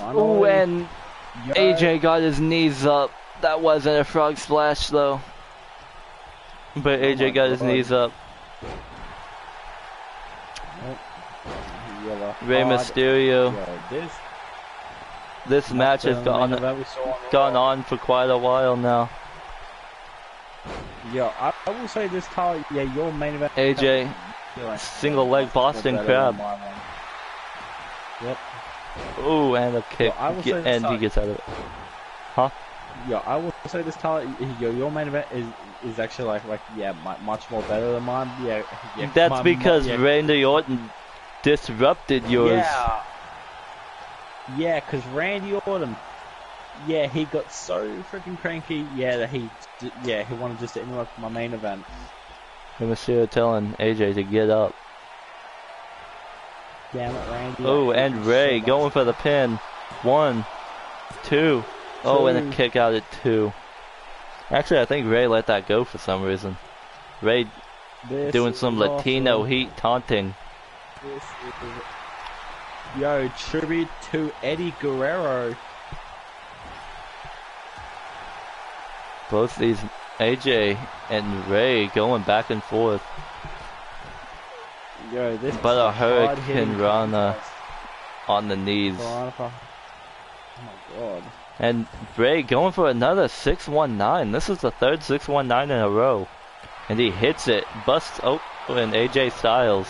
Ooh, and AJ got his knees up. That wasn't a frog splash, though. But AJ got his knees up. Rey Mysterio. This match has gone on for quite a while now. Yeah, I will say this, Tyler. Yeah, your main event. AJ, single leg Boston Crab. Yep. Ooh, and a kick, and he gets out of it. Huh? Yeah, I will say this, Tyler. Your main event is actually like yeah, much more better than mine. Yeah. That's because Randy Orton disrupted yours. Yeah, because Randy Orton, yeah, he got so freaking cranky, yeah, that he wanted just to interrupt my main event. Rey Mysterio telling AJ to get up. Damn it, Randy. Oh, and Rey going for the pin. 1, 2. Oh, and a kick out at 2. Actually, I think Rey let that go for some reason. Rey doing some Latino heat taunting. Yo, tribute to Eddie Guerrero. Both these AJ and Rey going back and forth. Yo, this but a hurricane Rana on the knees. Oh my god. And Rey going for another 619. This is the third 619 in a row. And he hits it. Busts open AJ Styles.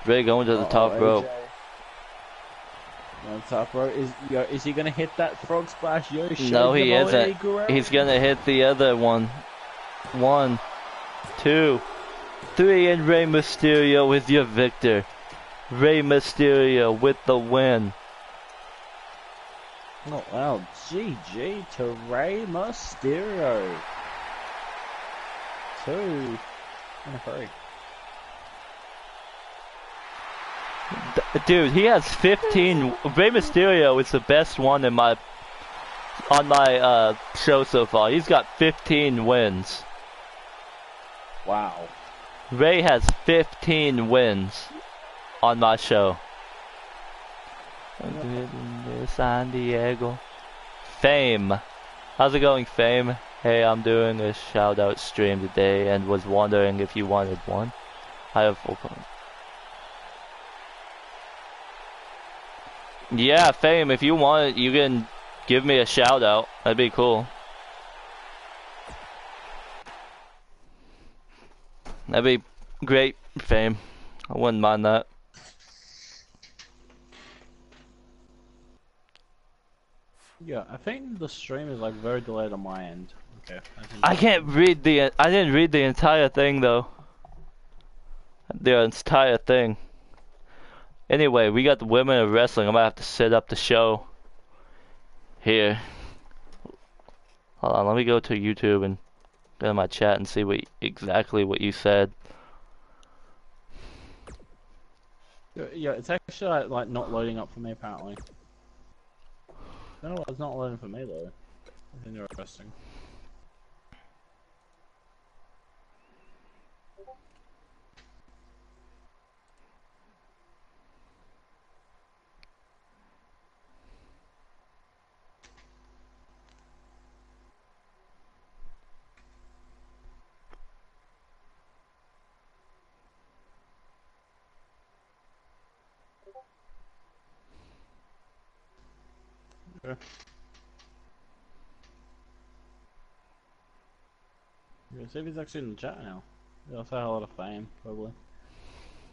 Rey going to the top rope. On top rope. Is he gonna hit that frog splash? Yo, no, he isn't. He's gonna hit the other one. 1, 2, 3, and Rey Mysterio is your victor. Rey Mysterio with the win. Oh wow, GG to Rey Mysterio. 2 and 3. Dude, he has 15. Rey Mysterio is the best one on my show so far. He's got 15 wins. Wow. Rey has 15 wins on my show. San Diego. Fame. How's it going, Fame? Hey, I'm doing a shout out stream today and was wondering if you wanted one. I have full phone. Yeah, Fame, if you want it, you can give me a shout out. That'd be cool. That'd be great, Fame. I wouldn't mind that. Yeah, I think the stream is like very delayed on my end. Okay. I can't read I didn't read the entire thing though. their entire thing. Anyway, we got the women of wrestling. I'm gonna have to set up the show here. Hold on, let me go to YouTube and go to my chat and see exactly what you said. Yeah, it's actually like not loading up for me apparently. No, it's not loading for me though. That's interesting. Okay. Yeah, see if he's actually in the chat now. He'll say a lot of fame, probably.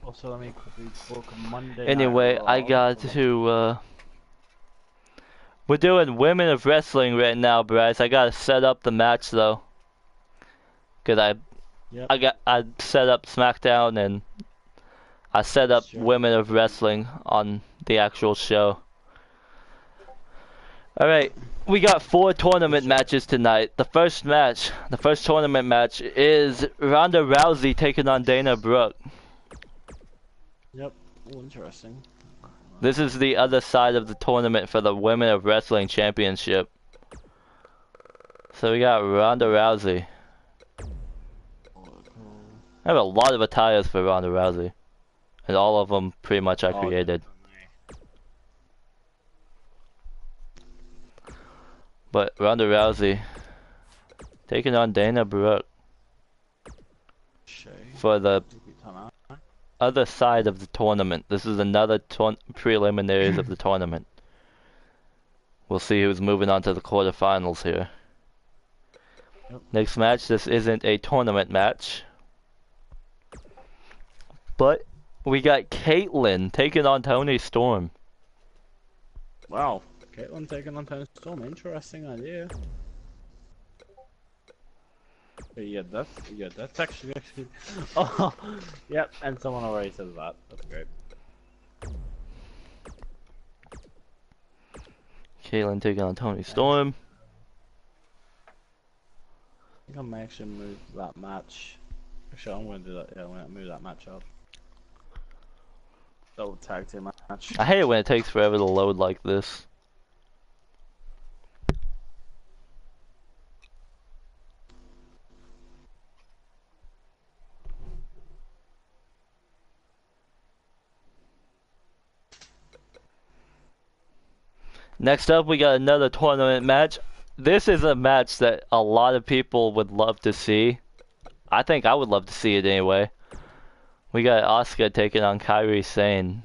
Also, let me quickly book Monday. Anyway, I got to, we're doing women of wrestling right now, Bryce. I gotta set up the match though. Cause I set up SmackDown and I set up women of wrestling on the actual show. Alright, we got 4 tournament matches tonight. The first tournament match is Ronda Rousey taking on Dana Brooke. Yep, interesting. This is the other side of the tournament for the Women of Wrestling Championship. So we got Ronda Rousey. I have a lot of attires for Ronda Rousey. And all of them pretty much I created. But Ronda Rousey taking on Dana Brooke for the other side of the tournament. This is another preliminaries of the tournament. We'll see who's moving on to the quarterfinals here. Yep. Next match, this isn't a tournament match. But we got Caitlyn taking on Toni Storm. Wow. Caitlyn taking on Toni Storm, interesting idea. Yeah, that's actually. Oh, yep, and someone already said that. That's great. Caitlyn taking on Toni Storm. I think I may actually move that match. Actually, I'm gonna do that. Yeah, I'm gonna move that match up. Double tag team match. I hate it when it takes forever to load like this. Next up, we got another tournament match. This is a match that a lot of people would love to see. I think I would love to see it anyway. We got Asuka taking on Kairi Sane.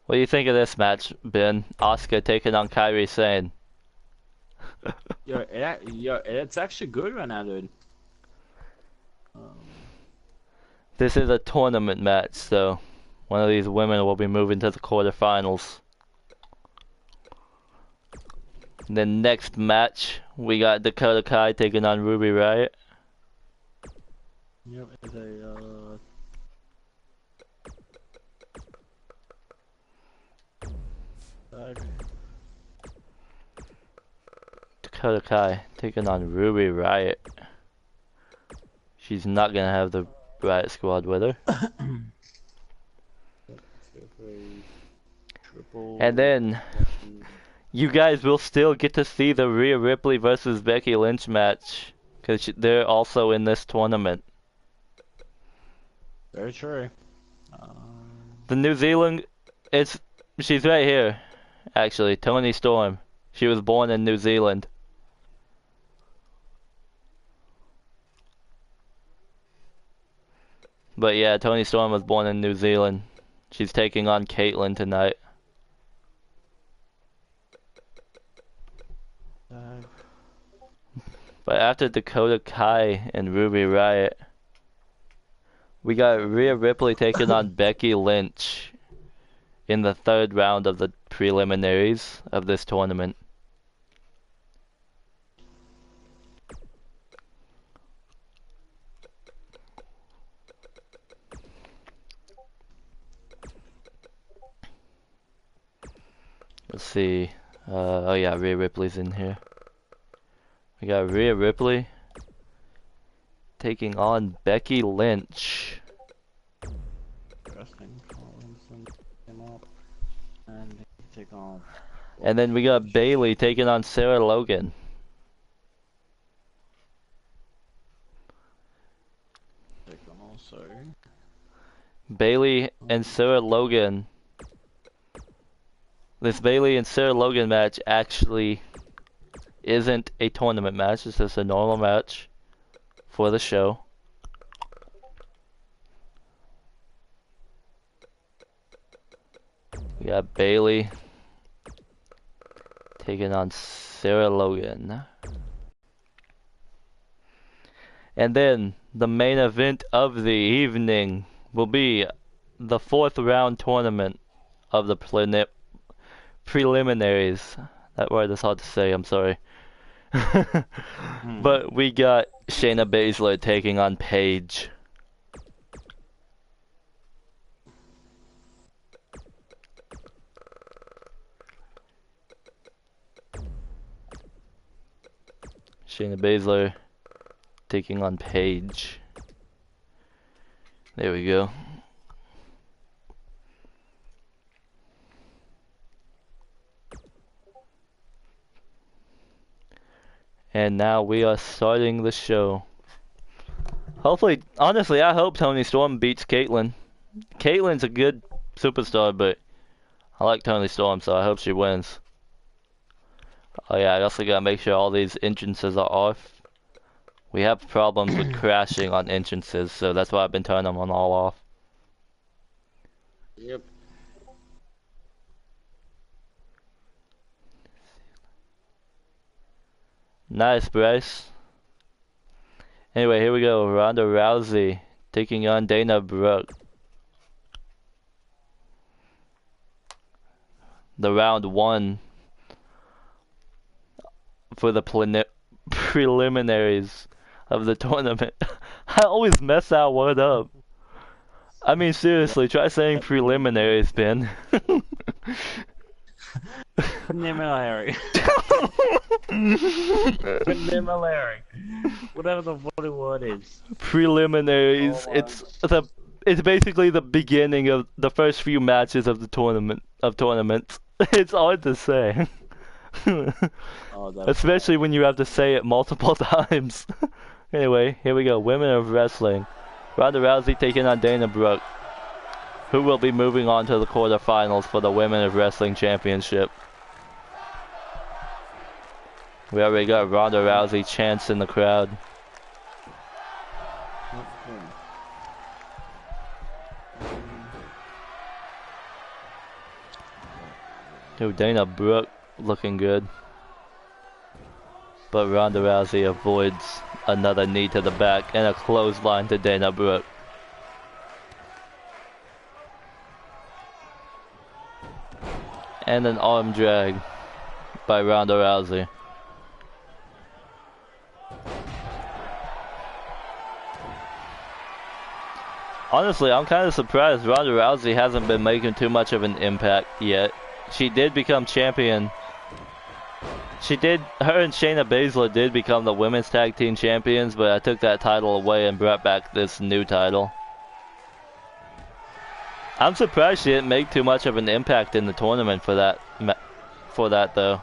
What do you think of this match, Ben? Asuka taking on Kairi Sane. It's actually good right now, dude. This is a tournament match, so one of these women will be moving to the quarterfinals. The next match, we got Dakota Kai taking on Ruby Riott. Yep, it's a Dakota Kai taking on Ruby Riott. She's not gonna have the Riott Squad with her. And then you guys will still get to see the Rhea Ripley versus Becky Lynch match, because they're also in this tournament. Very true. The New Zealand, she's right here, actually, Toni Storm. She was born in New Zealand. But yeah, Toni Storm was born in New Zealand. She's taking on Caitlyn tonight. But after Dakota Kai and Ruby Riott, we got Rhea Ripley taking on Becky Lynch in the 3rd round of the preliminaries of this tournament. Let's see. Oh yeah, Rhea Ripley's in here. We got Rhea Ripley taking on Becky Lynch. Interesting. Came up and they take on. And then we got Bayley taking on Sarah Logan. Take on also. Bayley and Sarah Logan. This Bayley and Sarah Logan match actually isn't a tournament match. It's just a normal match for the show. We got Bayley taking on Sarah Logan. And then the main event of the evening will be the 4th round tournament of the preliminaries. That word is hard to say, I'm sorry. But we got Shayna Baszler taking on Paige. Shayna Baszler taking on Paige. There we go. And now we are starting the show. Hopefully, honestly, I hope Toni Storm beats Caitlyn. Caitlyn's a good superstar, but I like Toni Storm, so I hope she wins. Oh yeah, I also gotta make sure all these entrances are off. We have problems with crashing on entrances, so that's why I've been turning them on all off. Yep. Nice, Bryce. Anyway, here we go. Ronda Rousey taking on Dana Brooke. The round 1 for the preliminaries of the tournament. I always mess that word up. I mean, seriously, try saying preliminaries, Ben. Preliminary. Preliminary. Whatever the bloody word is. Preliminaries. Oh, it's basically the beginning of the first few matches of the tournaments. It's hard to say. Especially when you have to say it multiple times. Anyway, here we go. Women of Wrestling. Ronda Rousey taking on Dana Brooke, who will be moving on to the quarterfinals for the Women of Wrestling Championship. We already got Ronda Rousey chants in the crowd. Ooh, Dana Brooke looking good. But Ronda Rousey avoids another knee to the back and a clothesline to Dana Brooke. And an arm drag by Ronda Rousey. Honestly, I'm kind of surprised Ronda Rousey hasn't been making too much of an impact yet. She did become champion. Her and Shayna Baszler did become the women's tag team champions, but I took that title away and brought back this new title. I'm surprised she didn't make too much of an impact in the tournament for that though.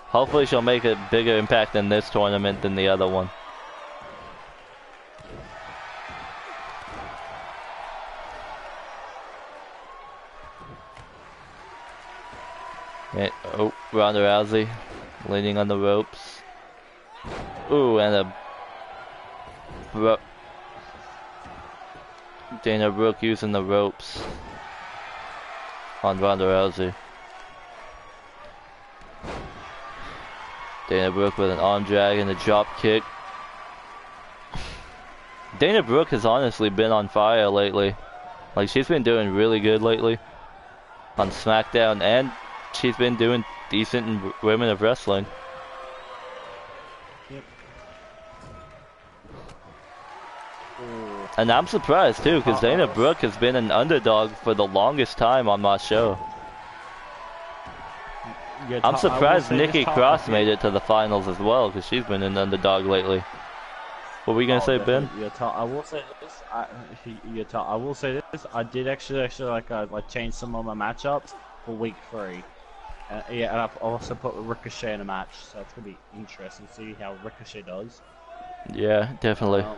Hopefully she'll make a bigger impact in this tournament than the other one. Oh, Ronda Rousey leaning on the ropes. Ooh, and Dana Brooke using the ropes on Ronda Rousey. Dana Brooke with an arm drag and a drop kick. Dana Brooke has honestly been on fire lately. Like, she's been doing really good lately on SmackDown, and she's been doing decent in Women of Wrestling. Yep. And I'm surprised too, because Dana Brooke has been an underdog for the longest time on my show. I'm surprised Nikki Cross made it to the finals as well, because she's been an underdog lately. What were you gonna say, Ben? I will say this. I will say this. I did actually like change some of my matchups for week 3. Yeah, and I've also put Ricochet in a match, so it's gonna be interesting to see how Ricochet does. Yeah, definitely. Yep.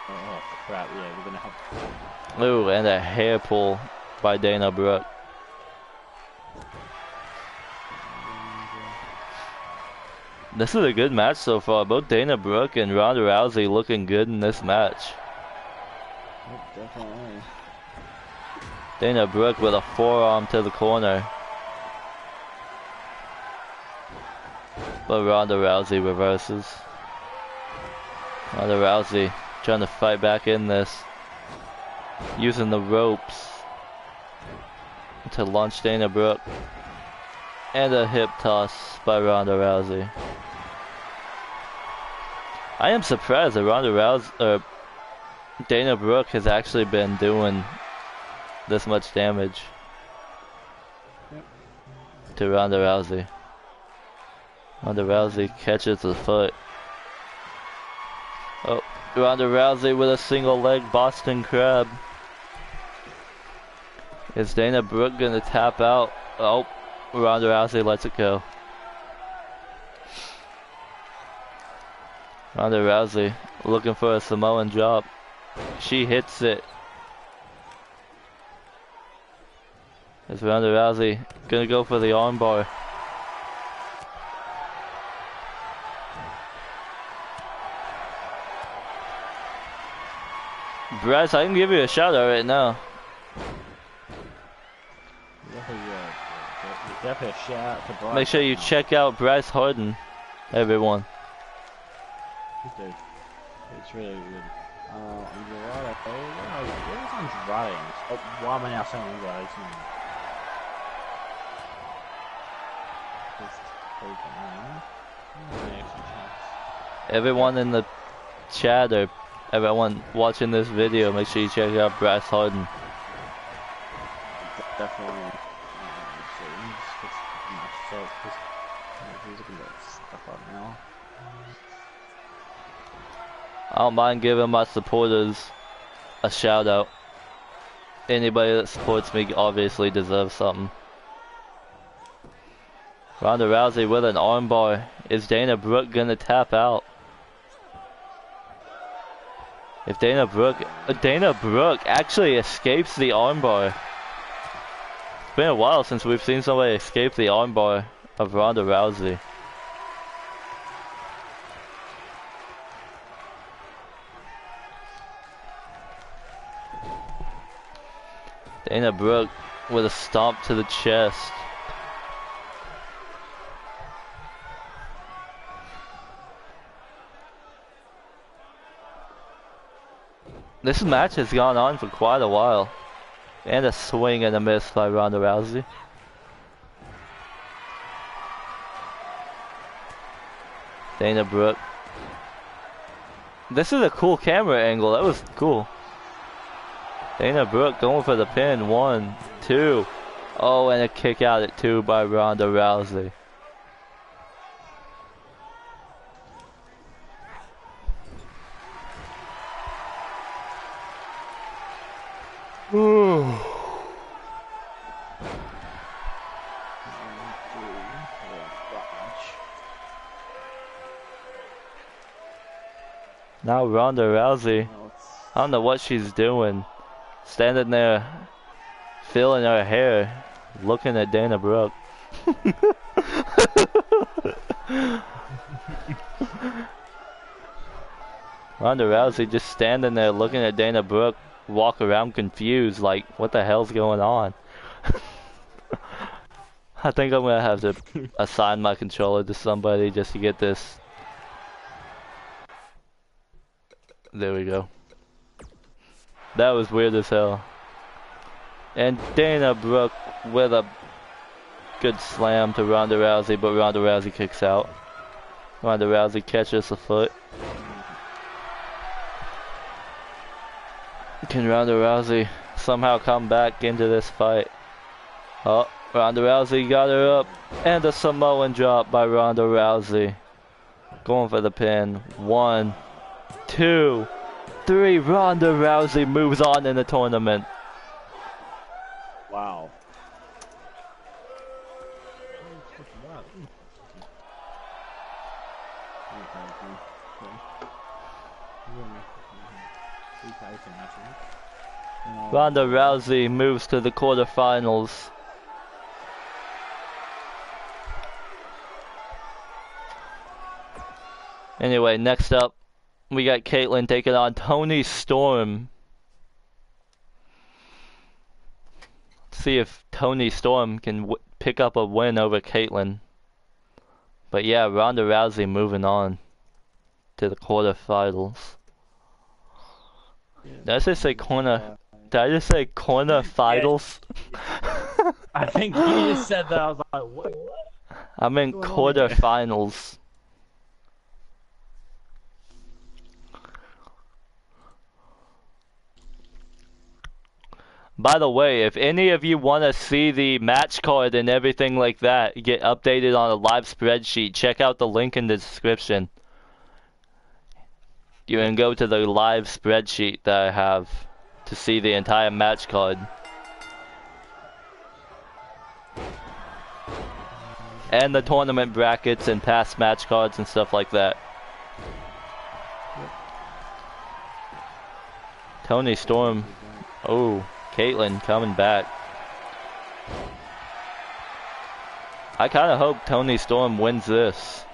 Oh crap! Yeah, we're gonna have. Ooh, and a hair pull by Dana Brooke. This is a good match so far. Both Dana Brooke and Ronda Rousey looking good in this match. Yep, definitely. Dana Brooke with a forearm to the corner. But Ronda Rousey reverses. Ronda Rousey trying to fight back in this. Using the ropes to launch Dana Brooke. And a hip toss by Ronda Rousey. I am surprised that Dana Brooke has actually been doing this much damage to Ronda Rousey. Ronda Rousey catches the foot. Oh, Ronda Rousey with a single leg Boston Crab. Is Dana Brooke gonna tap out? Oh, Ronda Rousey lets it go. Ronda Rousey looking for a Samoan drop. She hits it. Is Ronda Rousey gonna go for the armbar? Bryce, I can give you a shout out right now. Definitely a shout out to Bryce. Make sure you check out Bryce Harden, everyone. Dude, it's really good. Andrade. Where's Andrade? Oh, why am I now saying Andrade's name? Everyone in the chat or everyone watching this video, make sure you check out Bryce Harden. Definitely. I don't mind giving my supporters a shout out. Anybody that supports me obviously deserves something. Ronda Rousey with an armbar. Is Dana Brooke gonna tap out? If Dana Brooke actually escapes the armbar. It's been a while since we've seen somebody escape the armbar of Ronda Rousey. Dana Brooke with a stomp to the chest. This match has gone on for quite a while. And a swing and a miss by Ronda Rousey. Dana Brooke. This is a cool camera angle. That was cool. Dana Brooke going for the pin. 1, 2. Oh, and a kick out at 2 by Ronda Rousey. Ooh. Now Ronda Rousey, I don't know what she's doing. Standing there, feeling her hair, looking at Dana Brooke. Ronda Rousey just standing there looking at Dana Brooke, walk around confused, like, what the hell's going on? I think I'm gonna have to assign my controller to somebody just to get this. There we go. That was weird as hell. And Dana Brooke with a good slam to Ronda Rousey, but Ronda Rousey kicks out. Ronda Rousey catches the foot. Can Ronda Rousey somehow come back into this fight? Oh, Ronda Rousey got her up. And a Samoan drop by Ronda Rousey. Going for the pin. 1, 2, 3. Ronda Rousey moves on in the tournament. Wow. Ronda Rousey moves to the quarterfinals. Anyway, next up, we got Kaitlyn taking on Toni Storm. See if Toni Storm can pick up a win over Kaitlyn. But yeah, Ronda Rousey moving on to the quarterfinals. Did I just say corner? Did I just say corner finals? I think you just said that. I was like, what? I meant quarterfinals. By the way, if any of you want to see the match card and everything like that get updated on a live spreadsheet, check out the link in the description. You can go to the live spreadsheet that I have to see the entire match card. And the tournament brackets and past match cards and stuff like that. Toni Storm. Oh. Kaitlyn coming back. I kind of hope Toni Storm wins this.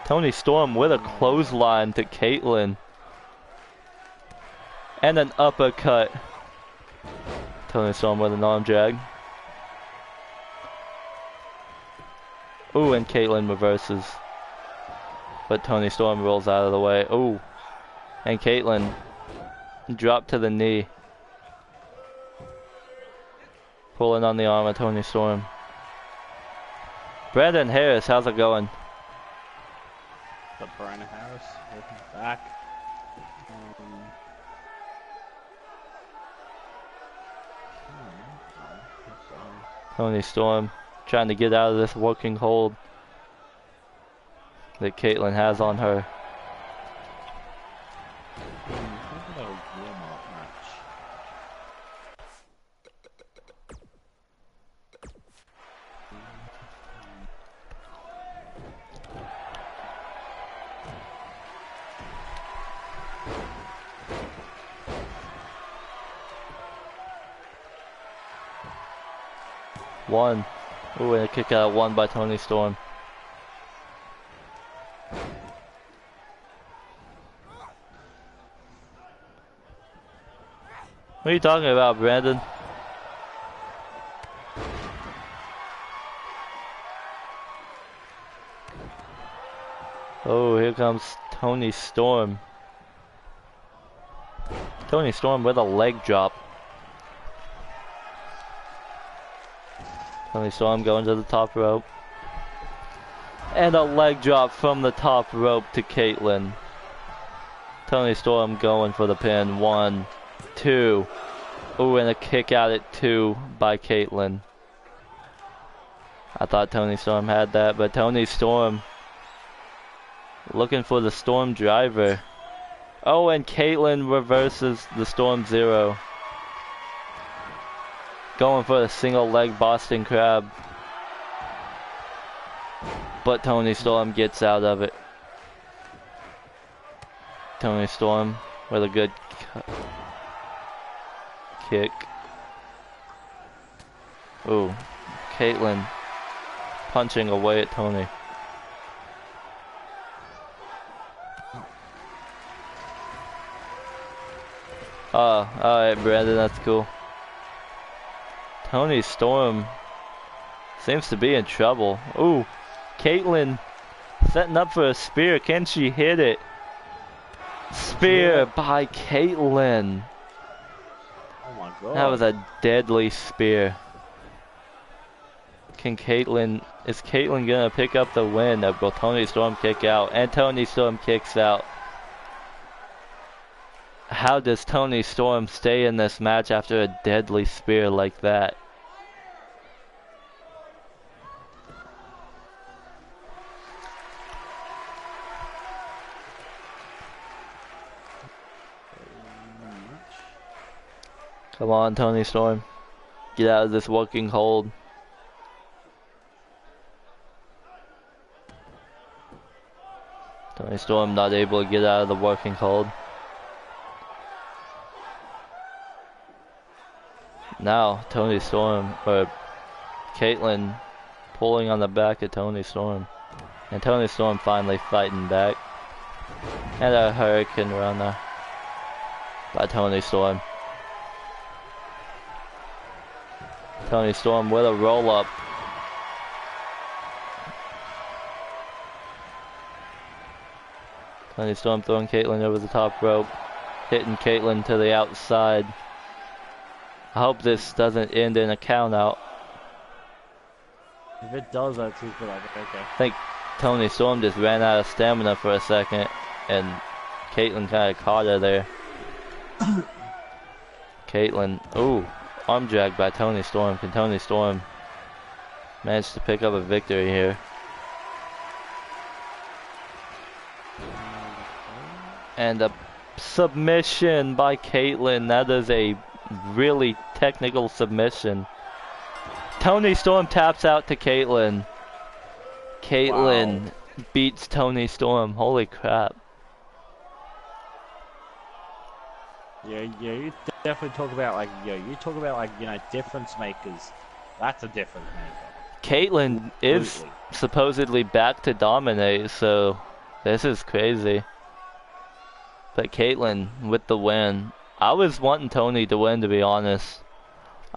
Toni Storm with a clothesline to Kaitlyn. And an uppercut. Toni Storm with an arm drag. Ooh, and Kaitlyn reverses. But Toni Storm rolls out of the way. Ooh. And Kaitlyn dropped to the knee. Pulling on the arm of Toni Storm. Brandon Harris, how's it going? The Brandon Harris, welcome back. Toni Storm trying to get out of this working hold that Kaitlyn has on her. One. Ooh, and a kick out 1 by Toni Storm. What are you talking about, Brandon? Oh, here comes Toni Storm. Toni Storm with a leg drop. Toni Storm going to the top rope. And a leg drop from the top rope to Kaitlyn. Toni Storm going for the pin. 1, 2. Ooh, and a kick out at 2 by Kaitlyn. I thought Toni Storm had that, but Toni Storm looking for the Storm driver. Oh, and Kaitlyn reverses the Storm Zero. Going for a single leg Boston Crab. But Toni Storm gets out of it. Toni Storm with a good kick. Ooh, Kaitlyn punching away at Toni. Oh, alright, Brandon, that's cool. Toni Storm seems to be in trouble. Ooh, Kaitlyn setting up for a spear. Can she hit it? Spear by Kaitlyn. Oh my god. That was a deadly spear. Is Kaitlyn gonna pick up the win? Will Toni Storm kick out? And Toni Storm kicks out. how does Toni Storm stay in this match after a deadly spear like that? Come on, Toni Storm. Get out of this working hold. Toni Storm not able to get out of the working hold. Now, Toni Storm, or Kaitlyn, pulling on the back of Toni Storm. And Toni Storm finally fighting back. And a Hurricane Runner by Toni Storm. Toni Storm with a roll-up. Toni Storm throwing Kaitlyn over the top rope. Hitting Kaitlyn to the outside. I hope this doesn't end in a count out. If it does, that's super like okay. I think Toni Storm just ran out of stamina for a second, and Kaitlyn kind of caught her there. Kaitlyn, ooh, arm drag by Toni Storm. Can Toni Storm manage to pick up a victory here? And a submission by Kaitlyn. That is a really technical submission. Toni Storm taps out to Kaitlyn. Kaitlyn beats Toni Storm. Holy crap. Yeah, you definitely talk about like, you talk about like, difference makers. That's a difference maker. Kaitlyn is supposedly back to dominate, so this is crazy. But Kaitlyn with the win. I was wanting Toni to win, to be honest.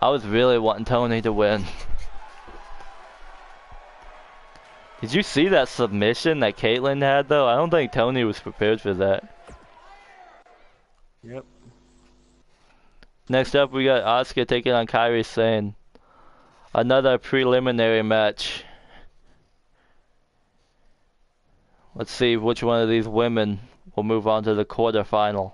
I was really wanting Toni to win. Did you see that submission that Kaitlyn had, though? I don't think Toni was prepared for that. Yep. Next up, we got Asuka taking on Kairi Sane. Another preliminary match. Let's see which one of these women will move on to the quarterfinal.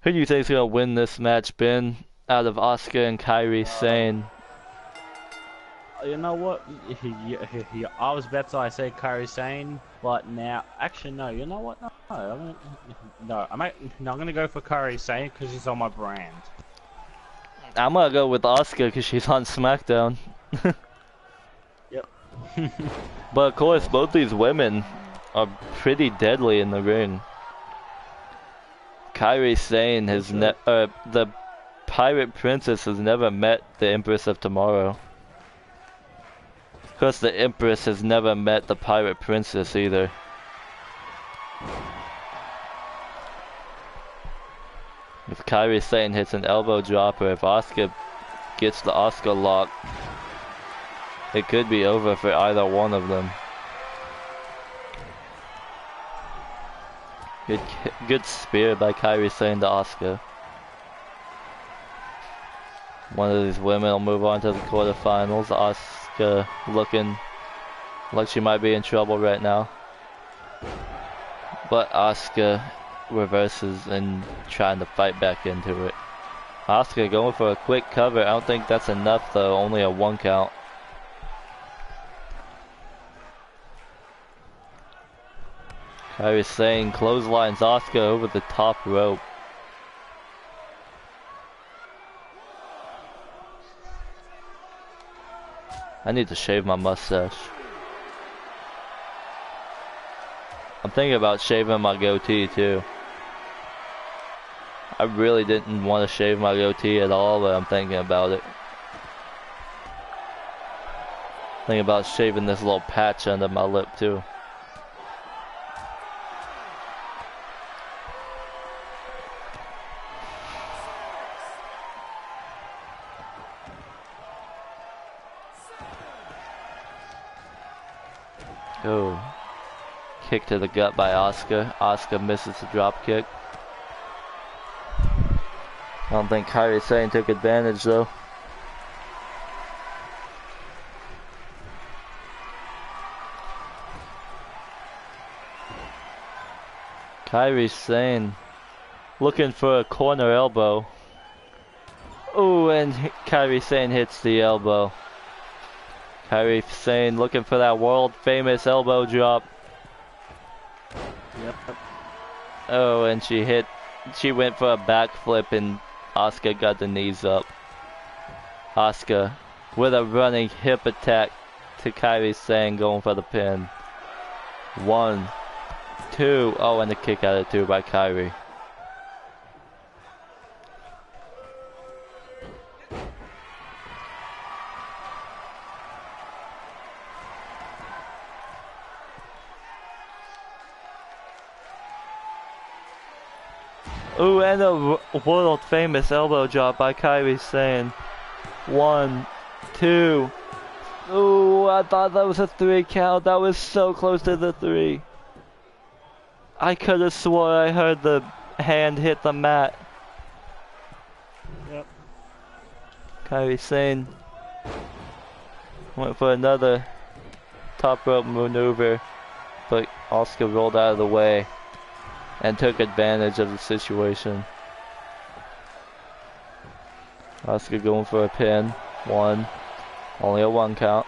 Who do you think is going to win this match, Ben, out of Asuka and Kairi Sane? You know what? I was about to say Kairi Sane, but now, actually no. You know what? No, I'm gonna go for Kairi Sane because she's on my brand. I'm gonna go with Asuka because she's on SmackDown. Yep. But of course, both these women are pretty deadly in the ring. Kairi Sane has the Pirate Princess has never met the Empress of Tomorrow. Of course, the Empress has never met the Pirate Princess either. If Kairi Sane hits an elbow drop, or if Asuka gets the Asuka lock, it could be over for either one of them. Good spear by Kairi Sane to Asuka. One of these women will move on to the quarterfinals. Asuka looking like she might be in trouble right now. But Asuka reverses and trying to fight back into it. Asuka going for a quick cover. I don't think that's enough though, only a 1 count. Kairi Sane clotheslines Asuka over the top rope. I need to shave my mustache. I'm thinking about shaving my goatee too. I really didn't want to shave my goatee at all, but I'm thinking about it. Thinking about shaving this little patch under my lip too. Oh. Kick to the gut by Asuka. Asuka misses the drop kick. I don't think Kairi Sane took advantage though. Kairi Sane looking for a corner elbow. Ooh, and Kairi Sane hits the elbow. Kairi Sane looking for that world famous elbow drop. Yep. Oh, and she went for a backflip and Asuka got the knees up. Asuka with a running hip attack to Kairi Sane going for the pin. 1, 2, oh, and the kick out of 2 by Kairi. Ooh, and a world famous elbow drop by Kairi Sane. 1, 2. Ooh, I thought that was a 3 count. That was so close to the 3. I could have swore I heard the hand hit the mat. Yep. Kairi Sane went for another top rope maneuver, but Asuka rolled out of the way and took advantage of the situation. Asuka going for a pin. 1. Only a 1 count.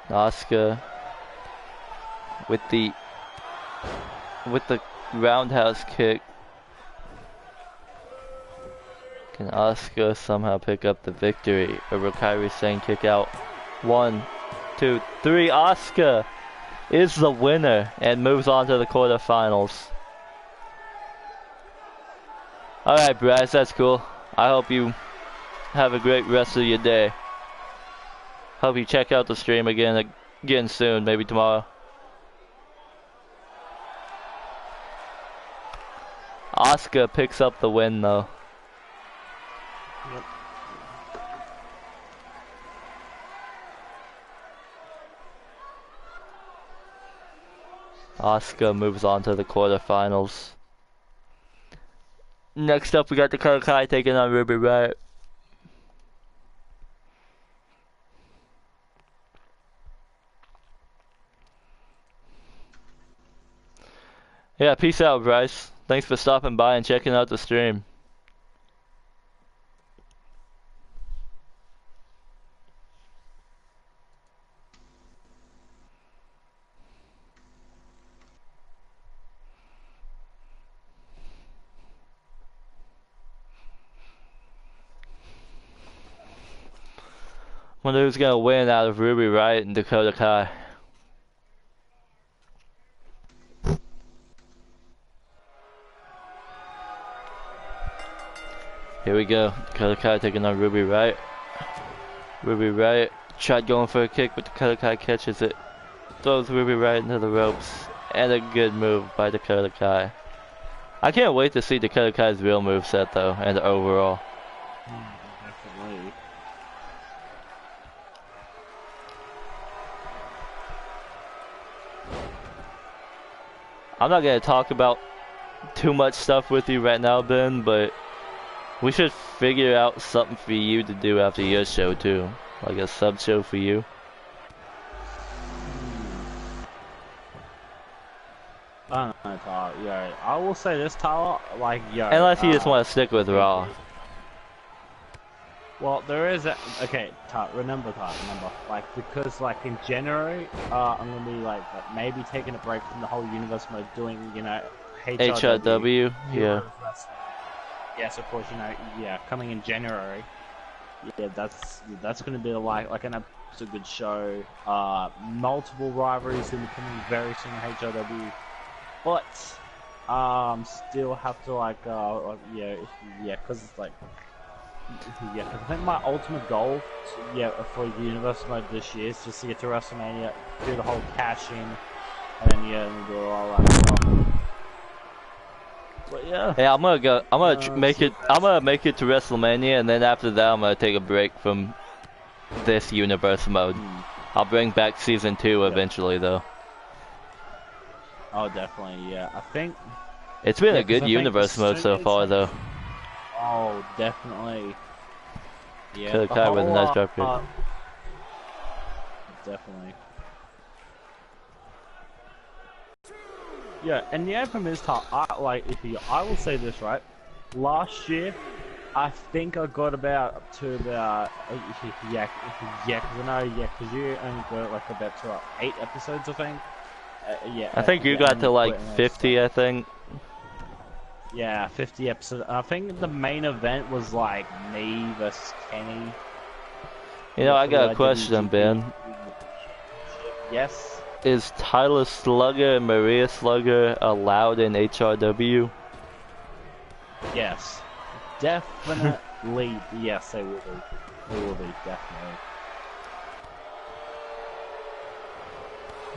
Asuka with the roundhouse kick. Can Asuka somehow pick up the victory over Kairi Sane kick out? 1, 2, 3. Asuka is the winner and moves on to the quarterfinals. Alright, Bryce, that's cool. I hope you have a great rest of your day. Hope you check out the stream again soon, maybe tomorrow. Asuka picks up the win though. Yep. Asuka moves on to the quarterfinals. Next up, we got Dakota Kai taking on Ruby Riott. Yeah, peace out, Bryce. Thanks for stopping by and checking out the stream. Wonder who's gonna win out of Ruby Riott and Dakota Kai. Here we go. Dakota Kai taking on Ruby Riott. Ruby Riott tried going for a kick, but Dakota Kai catches it. Throws Ruby Riott into the ropes. And a good move by Dakota Kai. I can't wait to see Dakota Kai's real moveset though, and overall. Definitely. I'm not gonna talk about too much stuff with you right now, Ben, but we should figure out something for you to do after your show too. Like a sub show for you. I don't know, Tyler. Yeah, I will say this, Tyler. Like, yeah. Unless you just want to stick with Raw. Well, there is a, okay, remember, like, because, like, in January, I'm gonna be, like, maybe taking a break from the whole universe mode, doing, you know, HRW, yeah. Yes, of course, you know, yeah, coming in January, yeah, that's gonna be, like an absolute good show, multiple rivalries gonna be coming very soon in HRW, but, still have to, like, yeah, because it's, like, yeah, because I think my ultimate goal, for the universe mode this year is just to get to WrestleMania, do the whole cash in, and then and do all that stuff. But yeah. Yeah, I'm gonna make it to WrestleMania, and then after that, I'm gonna take a break from this universe mode. I'll bring back season 2 eventually, though. Oh, definitely, yeah. I think it's been a good universe mode so far, though. Oh, definitely. Yeah, Dakota Kai with a nice drop kick. definitely. Yeah, and the anthem is tough. I will say this, right? Last year, I think I got about to about yeah, because I know because you only got like about to 8 episodes, I think. Yeah. I think you got to like 50, I think. Yeah, 50 episodes. I think the main event was like me versus Kenny. You know, I got a question, Ben. Yes. Is Tyler Slugger and Maria Slugger allowed in HRW? Yes. Definitely. Yes, they will be. They will be, definitely.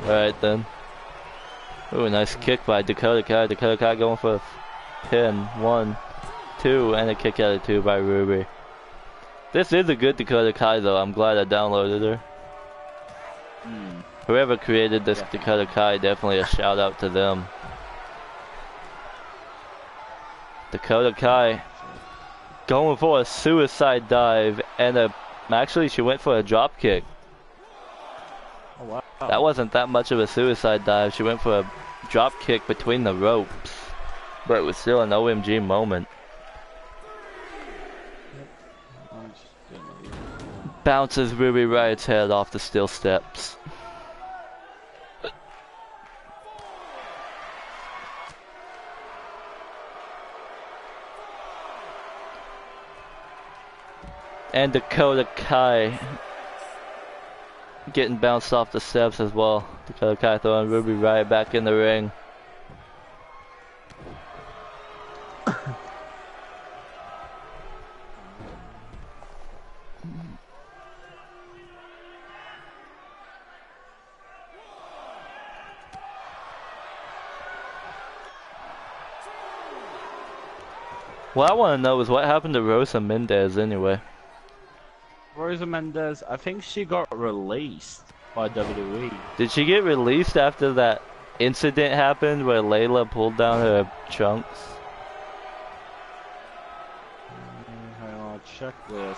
Alright then. Ooh, nice kick by Dakota Kai. Dakota Kai going for a pin. 1, 2, and a kick out of 2 by Ruby. This is a good Dakota Kai though. I'm glad I downloaded her. Whoever created this Dakota Kai, definitely a shout out to them. Dakota Kai going for a suicide dive and actually she went for a drop kick. Oh, wow. That wasn't that much of a suicide dive. She went for a drop kick between the ropes, but it was still an OMG moment. Bounces Ruby Riott's head off the steel steps. And Dakota Kai getting bounced off the steps as well. Dakota Kai throwing Ruby Riott back in the ring. What I want to know is what happened to Rosa Mendez anyway. Rosa Mendez, I think she got released by WWE. Did she get released after that incident happened where Layla pulled down her trunks? Hang on, I'll check this.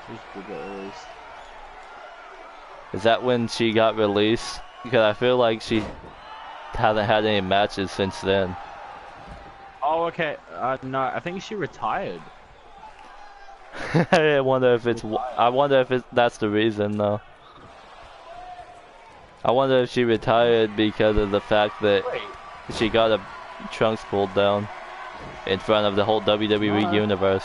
She did get released. Is that when she got released? Because I feel like she hasn't had any matches since then. Oh, okay. No, I think she retired. I wonder if that's the reason though. I wonder if she retired because of the fact that she got her trunks pulled down in front of the whole WWE universe.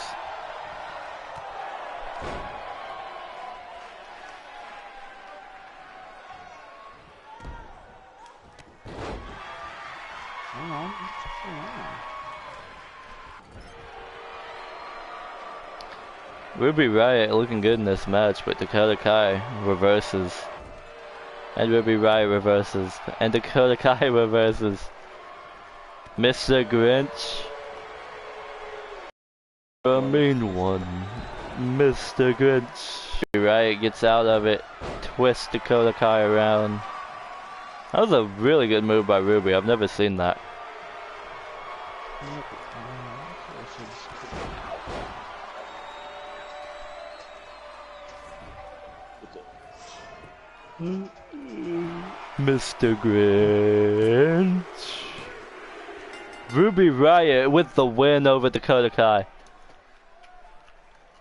Ruby Riott looking good in this match, but Dakota Kai reverses. And Ruby Riott reverses. And Dakota Kai reverses. Mr. Grinch. A mean one. Mr. Grinch. Ruby Riott gets out of it. Twists Dakota Kai around. That was a really good move by Ruby. I've never seen that. Mr. Grinch. Ruby Riott with the win over Dakota Kai.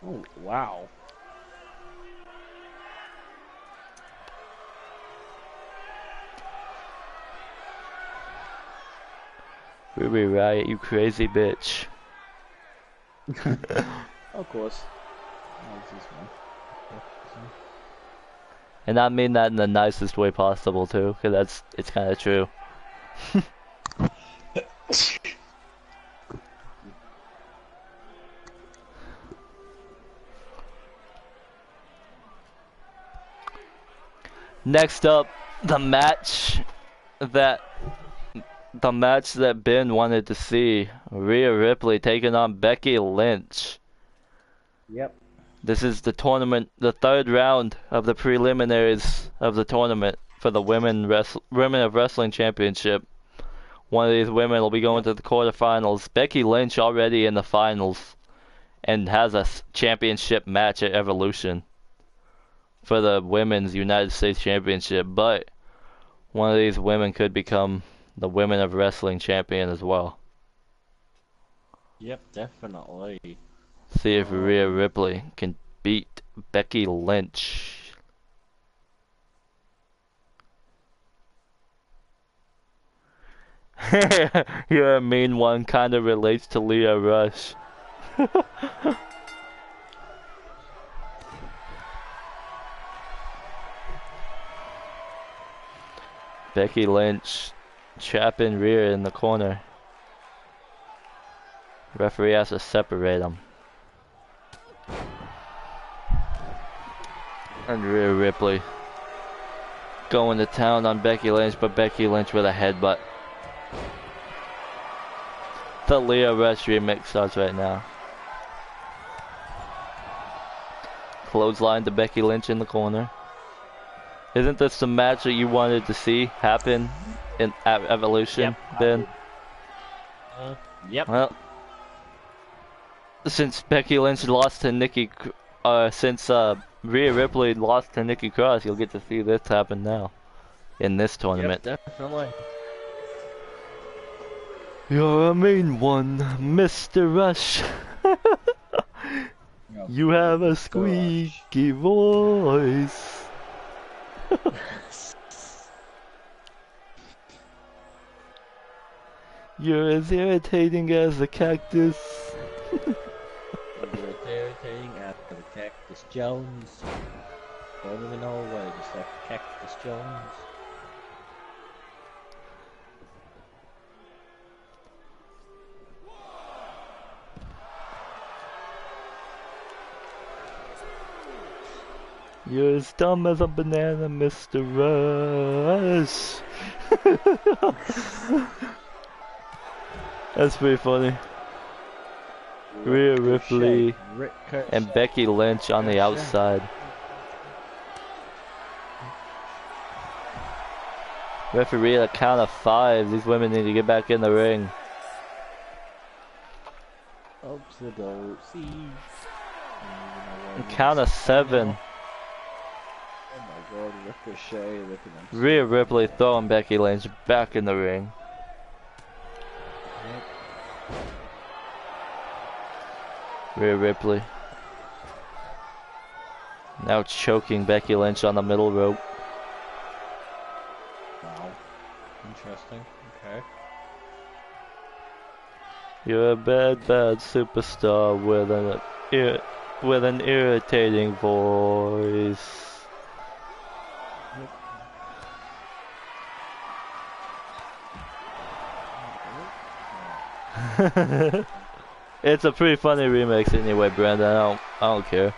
Oh, wow. Ruby Riott, you crazy bitch. Of course. And I mean that in the nicest way possible too, because it's kind of true. Next up, the match that Ben wanted to see. Rhea Ripley taking on Becky Lynch. Yep. This is the tournament, the third round of the preliminaries of the tournament for the Women of Wrestling Championship. One of these women will be going to the quarterfinals. Becky Lynch already in the finals and has a championship match at Evolution. for the Women's United States Championship, but one of these women could become the Women of Wrestling champion as well. Yep, definitely. See if Rhea Ripley can beat Becky Lynch. You're a mean one, kind of relates to Lio Rush. Becky Lynch trapping Rhea in the corner. Referee has to separate them. And Rhea Ripley going to town on Becky Lynch, but Becky Lynch with a headbutt. The Lio Rush remix starts right now. Clothesline to Becky Lynch in the corner. Isn't this the match that you wanted to see happen in Evolution, Ben? Yep. Well, since Becky Lynch lost to Nikki, since Rhea Ripley lost to Nikki Cross, you'll get to see this happen now in this tournament. Yep, definitely. You're a mean one, Mr. Rush. You have a squeaky voice. You're as irritating as a cactus. You're as irritating as the Cactus Jones. Don't even know what, just like Cactus Jones. You're as dumb as a banana, Mr. Rush. That's pretty funny. Rhea Ripley and Becky Lynch on the outside. Referee at a count of 5. These women need to get back in the ring. Count of 7. Oh my god, Ricochet looking at Rhea Ripley throwing Becky Lynch back in the ring. Rhea Ripley now choking Becky Lynch on the middle rope. Wow. Interesting. Okay. You're a bad, bad superstar with an irritating voice. It's a pretty funny remix anyway, Brandon. I don't care.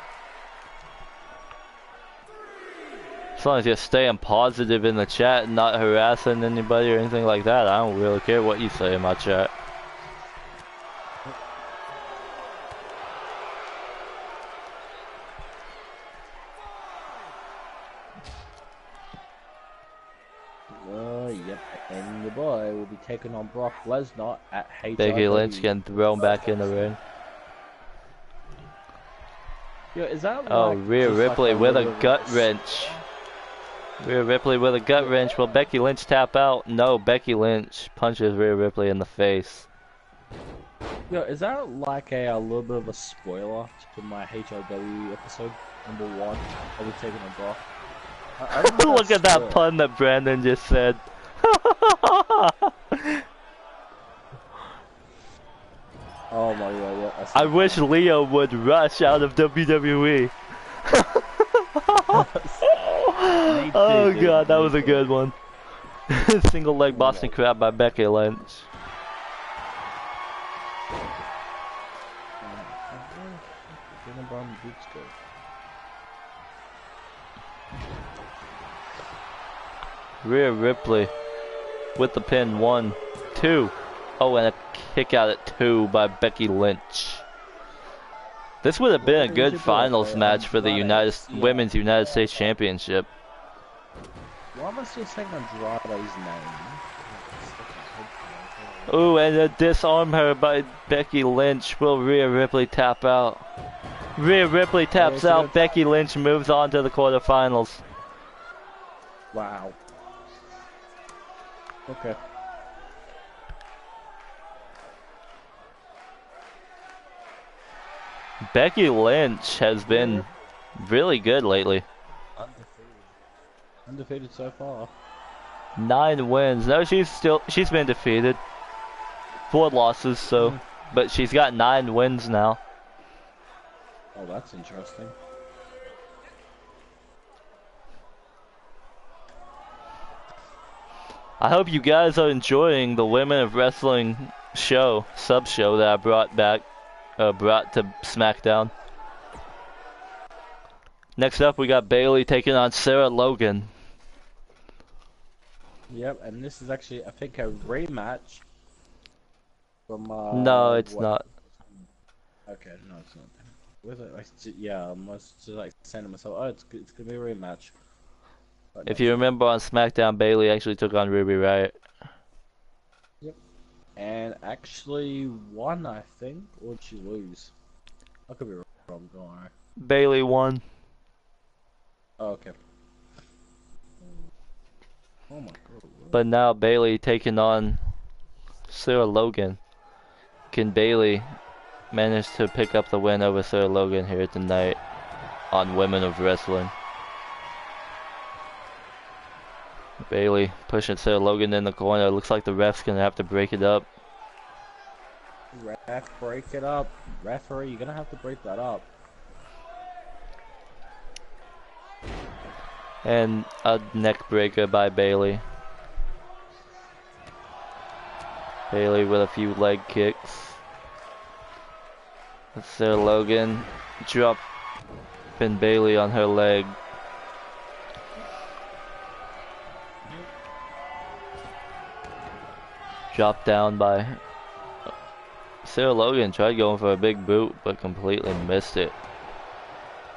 As long as you're staying positive in the chat and not harassing anybody or anything like that, I don't really care what you say in my chat. Yep, and your boy will be taking on Brock Lesnar at HIW. Becky Lynch getting thrown back in the ring. Yo, is that Oh, like Rhea Ripley with a gut wrench. wrench. Rhea Ripley with a gut wrench. Will Becky Lynch tap out? No, Becky Lynch punches Rhea Ripley in the face. Yo, is that like a little bit of a spoiler to my HIW episode #1? I'll be taking on Brock. Look at that pun that Brandon just said. Oh my god, yeah. I wish Leo would rush out of WWE. Oh god, that was a good one. Single leg Boston Crab by Becky Lynch. Rhea Ripley with the pin. 1, 2. Oh, and a kick out at 2 by Becky Lynch. This would have been a good finals match for the Women's United States Championship. Why am I still saying Andrade's name? Ooh, and a disarm her by Becky Lynch. Will Rhea Ripley tap out? Rhea Ripley taps out. Good. Becky Lynch moves on to the quarterfinals. Wow. Okay. Becky Lynch has been really good lately. Undefeated so far. 9 wins. No, she's been defeated. 4 losses, so but she's got 9 wins now. Oh, that's interesting. I hope you guys are enjoying the Women of Wrestling show, sub-show that I brought to SmackDown. Next up, we got Bayley taking on Sarah Logan. Yep, and this is actually, I think, a rematch from, no, it's not. Okay, no, it's not. Was it? Yeah, I must just like saying to myself, oh, it's gonna be a rematch. But If you remember on SmackDown, Bayley actually took on Ruby Riott. Yep. And actually won, I think, or did she lose? I could be wrong, don't worry. Bayley won. Oh, okay. Oh my god. But now Bayley taking on Sarah Logan. Can Bayley manage to pick up the win over Sarah Logan here tonight on Women of Wrestling? Bayley pushing Sarah Logan in the corner. Looks like the ref's gonna have to break it up. Ref, break it up. Referee, you're gonna have to break that up. And a neck breaker by Bayley. Bayley with a few leg kicks. Sarah Logan dropping Bayley on her leg. Dropped down by Sarah Logan. Tried going for a big boot, but completely missed it.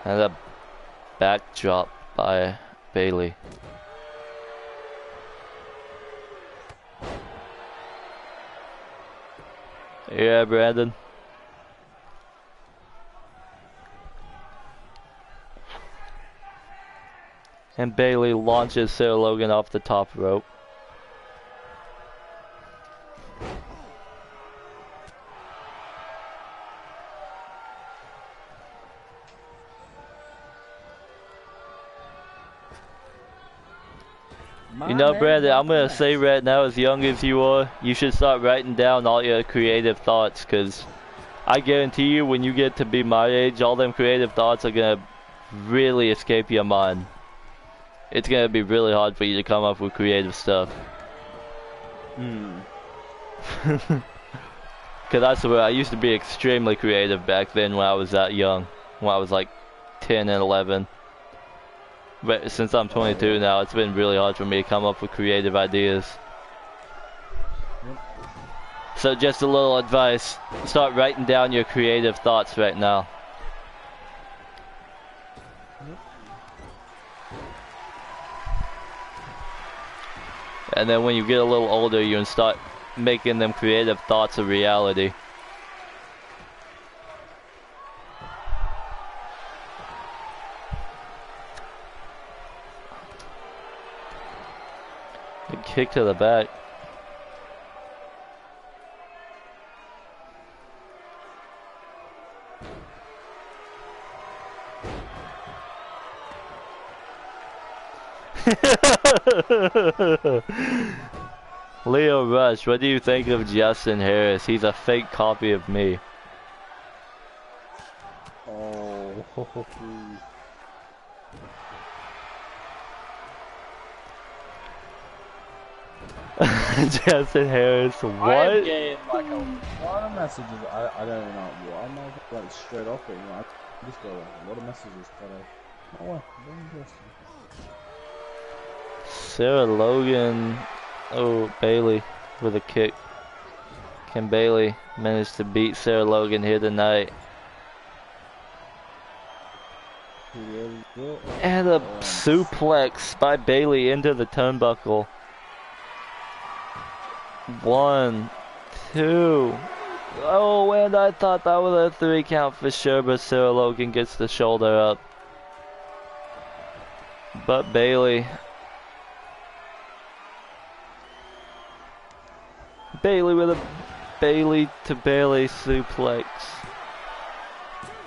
And a back drop by Bayley. Yeah, Brandon. And Bayley launches Sarah Logan off the top rope. You know, Brandon, I'm gonna say right now, as young as you are, you should start writing down all your creative thoughts, because I guarantee you, when you get to be my age, all them creative thoughts are gonna really escape your mind. It's gonna be really hard for you to come up with creative stuff. Because I swear, I used to be extremely creative back then when I was that young. When I was like 10 and 11. But since I'm 22 now, it's been really hard for me to come up with creative ideas. So just a little advice. Start writing down your creative thoughts right now. And then when you get a little older, you can start making them creative thoughts a reality. A kick to the back. Leo Rush, what do you think of Justin Harris? He's a fake copy of me. Oh. Justin Harris, what? I'm getting like a lot of messages. I don't know what. I'm not like straight off it. You know, I just got a lot of messages today. Oh, wow, very interesting. Sarah Logan. Oh, Bayley with a kick. Can Bayley manage to beat Sarah Logan here tonight? And a suplex by Bayley into the turnbuckle. 1, 2, Oh, and I thought that was a 3 count for sure, but Sarah Logan gets the shoulder up. But Bayley with a Bayley to Bayley suplex.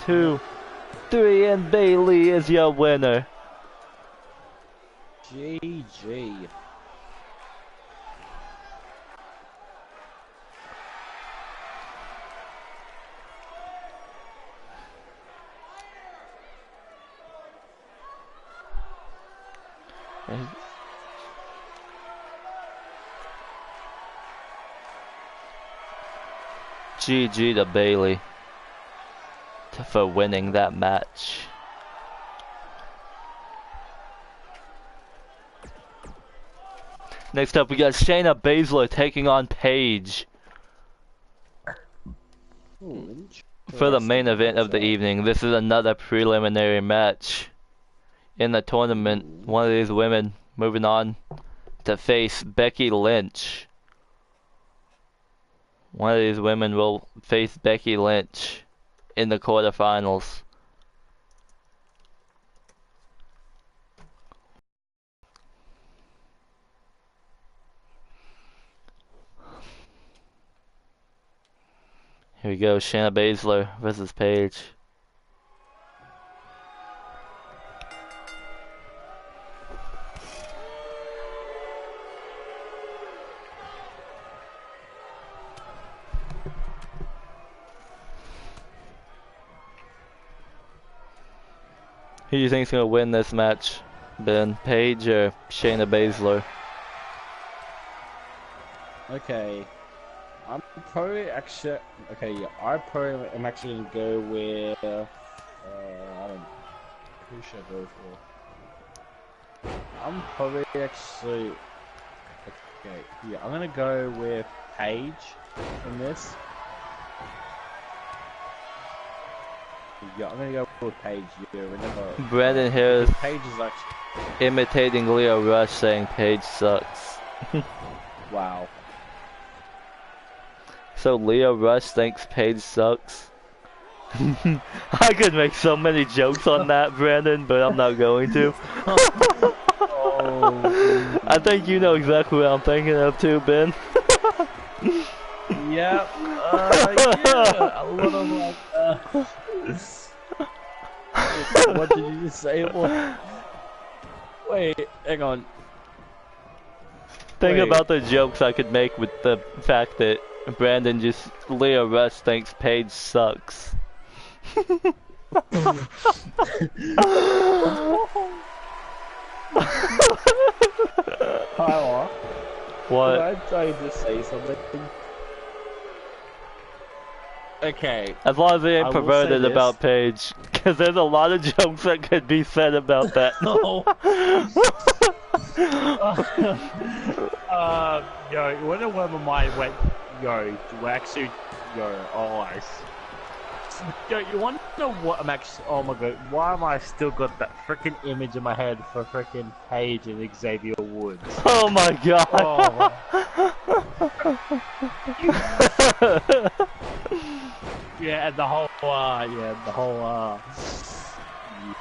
2, 3, and Bayley is your winner. GG. GG to Bayley for winning that match. Next up, we got Shayna Baszler taking on Paige for the main event of the evening. This is another preliminary match in the tournament. One of these women moving on to face Becky Lynch. One of these women will face Becky Lynch in the quarterfinals. Here we go, Shayna Baszler versus Paige. Who do you think's gonna win this match, Ben? Paige or Shayna Baszler? Okay. I'm probably actually... Okay, yeah. I probably am actually gonna go with... I don't... Who should I go for? I'm probably actually... Okay, yeah. I'm gonna go with Paige in this. Yeah, I'm gonna go with Paige. Yeah, remember. Brandon here is Paige is actually imitating Leo Rush, saying Paige sucks. wow. So Leo Rush thinks Paige sucks. I could make so many jokes on that, Brandon, but I'm not going to. Oh. I think you know exactly what I'm thinking of too, Ben. Yep. Yeah. A lot of like. What did you just say? Wait, hang on. Think about the jokes I could make with the fact that Brandon just Leo Rush thinks Paige sucks. Tyler. What? Can I try to say something? Okay. As long as they ain't I will perverted say about Paige, because there's a lot of jokes that could be said about that. No. Yo, when a woman mind went, yo, waxu, yo, oh, I. Yo, you want to know what I'm actually? Oh my god, why am I still got that freaking image in my head for freaking Paige and Xavier Woods? Oh my god. Oh. Yeah, and the whole,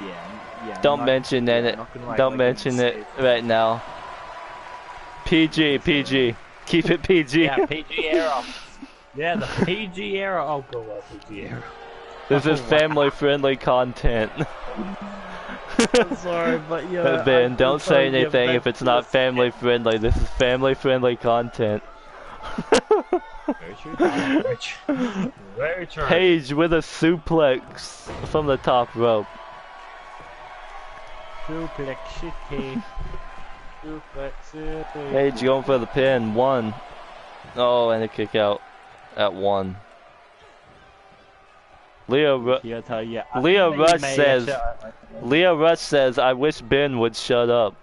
yeah. Don't mention it. Don't mention it right now. PG. Keep it PG. Yeah, PG era. Yeah, the PG era. Oh, go well, PG era. This is family-friendly content. I'm sorry, but yeah. Ben, don't say anything if it's not family-friendly. This is family-friendly content. Very true. Very true. Paige with a suplex from the top rope. Suplex city. Suplex city. Paige going for the pin. 1. Oh, and a kick out at 1. Leo Rush says, I wish Ben would shut up.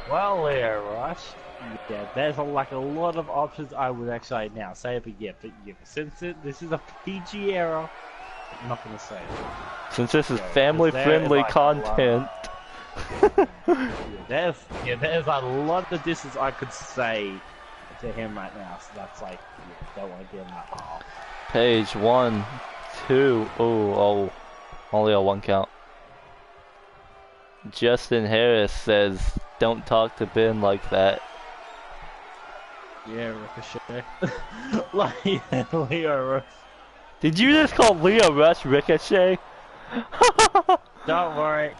Well, Leo Rush. Yeah, there's like a lot of options I would actually now say, but yeah, since this is a PG era, I'm not gonna say it. Since this is family-friendly content, there's a lot of distance I could say to him right now, so that's like, don't want to give him that half. Page 1, 2, oh, only a 1 count. Justin Harris says, don't talk to Ben like that. Yeah, Ricochet. Like, Leo Rush. Did you just call Leo Rush Ricochet? Don't worry.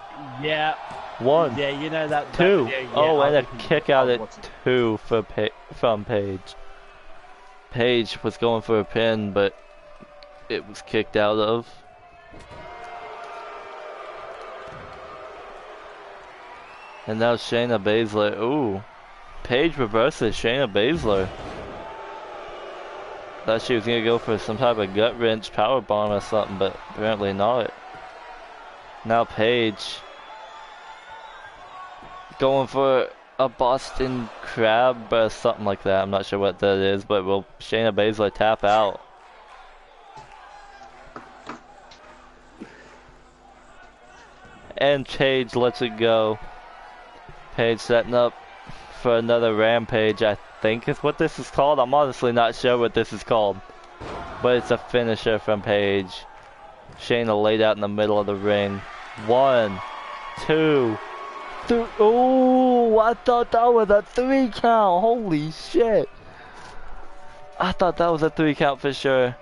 Yeah. 1. Yeah, you know that. 2. Yeah, oh, and a kick out at 2 from Paige. Paige was going for a pin, but it was kicked out of. And now Shayna Baszler. Ooh. Paige reverses Shayna Baszler. Thought she was gonna go for some type of gut wrench power bomb or something, but apparently not. Now Paige going for a Boston Crab or something like that. I'm not sure what that is, but will Shayna Baszler tap out? And Paige lets it go. Paige setting up for another Rampage, I think is what this is called. I'm honestly not sure what this is called. But it's a finisher from Paige. Shayna laid out in the middle of the ring. 1, 2, 3. Oh, I thought that was a 3 count. Holy shit. I thought that was a 3 count for sure.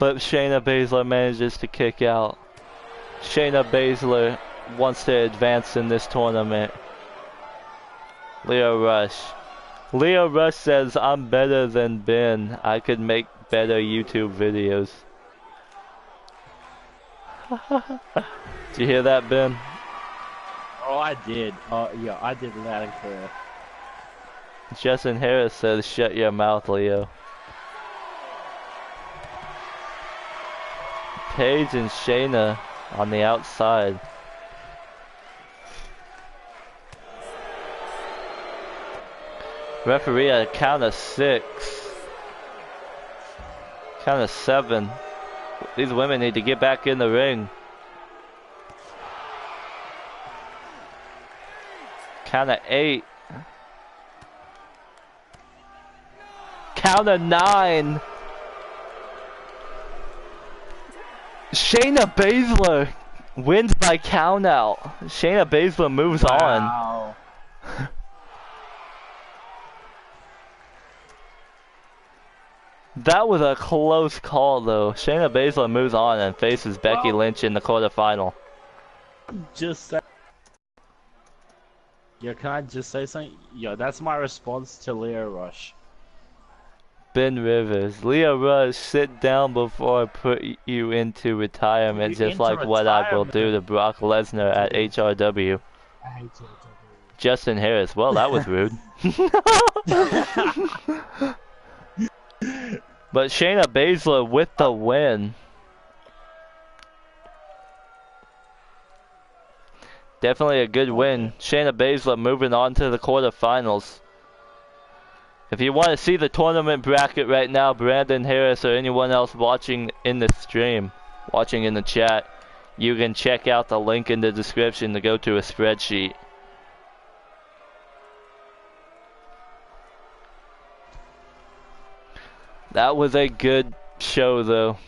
But Shayna Baszler manages to kick out. Shayna Baszler wants to advance in this tournament. Leo Rush. Leo Rush says, I'm better than Ben. I could make better YouTube videos. Did you hear that, Ben? Oh, I did. Oh, yeah, I did loud and clear. Justin Harris says, shut your mouth, Leo. Paige and Shayna on the outside. Referee at a count of 6. Count of 7. These women need to get back in the ring. Count of 8. Count of 9. Shayna Baszler wins by count out. Shayna Baszler moves on. That was a close call though. Shayna Baszler moves on and faces Becky Lynch in the quarterfinal. Just say, yo, can I just say something? Yo, that's my response to Leo Rush. Ben Rivers. Leo Rush, sit down before I put you into retirement, just like what I will do to Brock Lesnar at HRW. I hate HRW. Justin Harris. Well, that was rude. But Shayna Baszler with the win. Definitely a good win. Shayna Baszler moving on to the quarterfinals. If you want to see the tournament bracket right now, Brandon Harris or anyone else watching in the stream, watching in the chat, you can check out the link in the description to go to a spreadsheet. That was a good show though.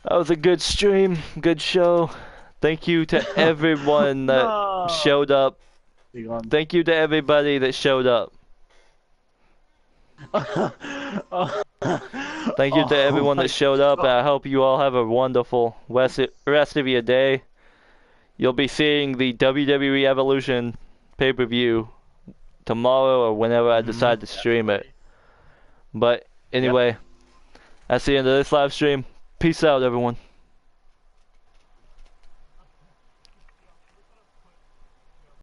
That was a good stream, good show. Thank you to everyone that showed up. Thank you to everybody that showed up. Thank you to everyone that showed up, and I hope you all have a wonderful rest of your day. You'll be seeing the WWE Evolution pay-per-view tomorrow or whenever I decide to stream it. But anyway, that's the end of this live stream. Peace out, everyone.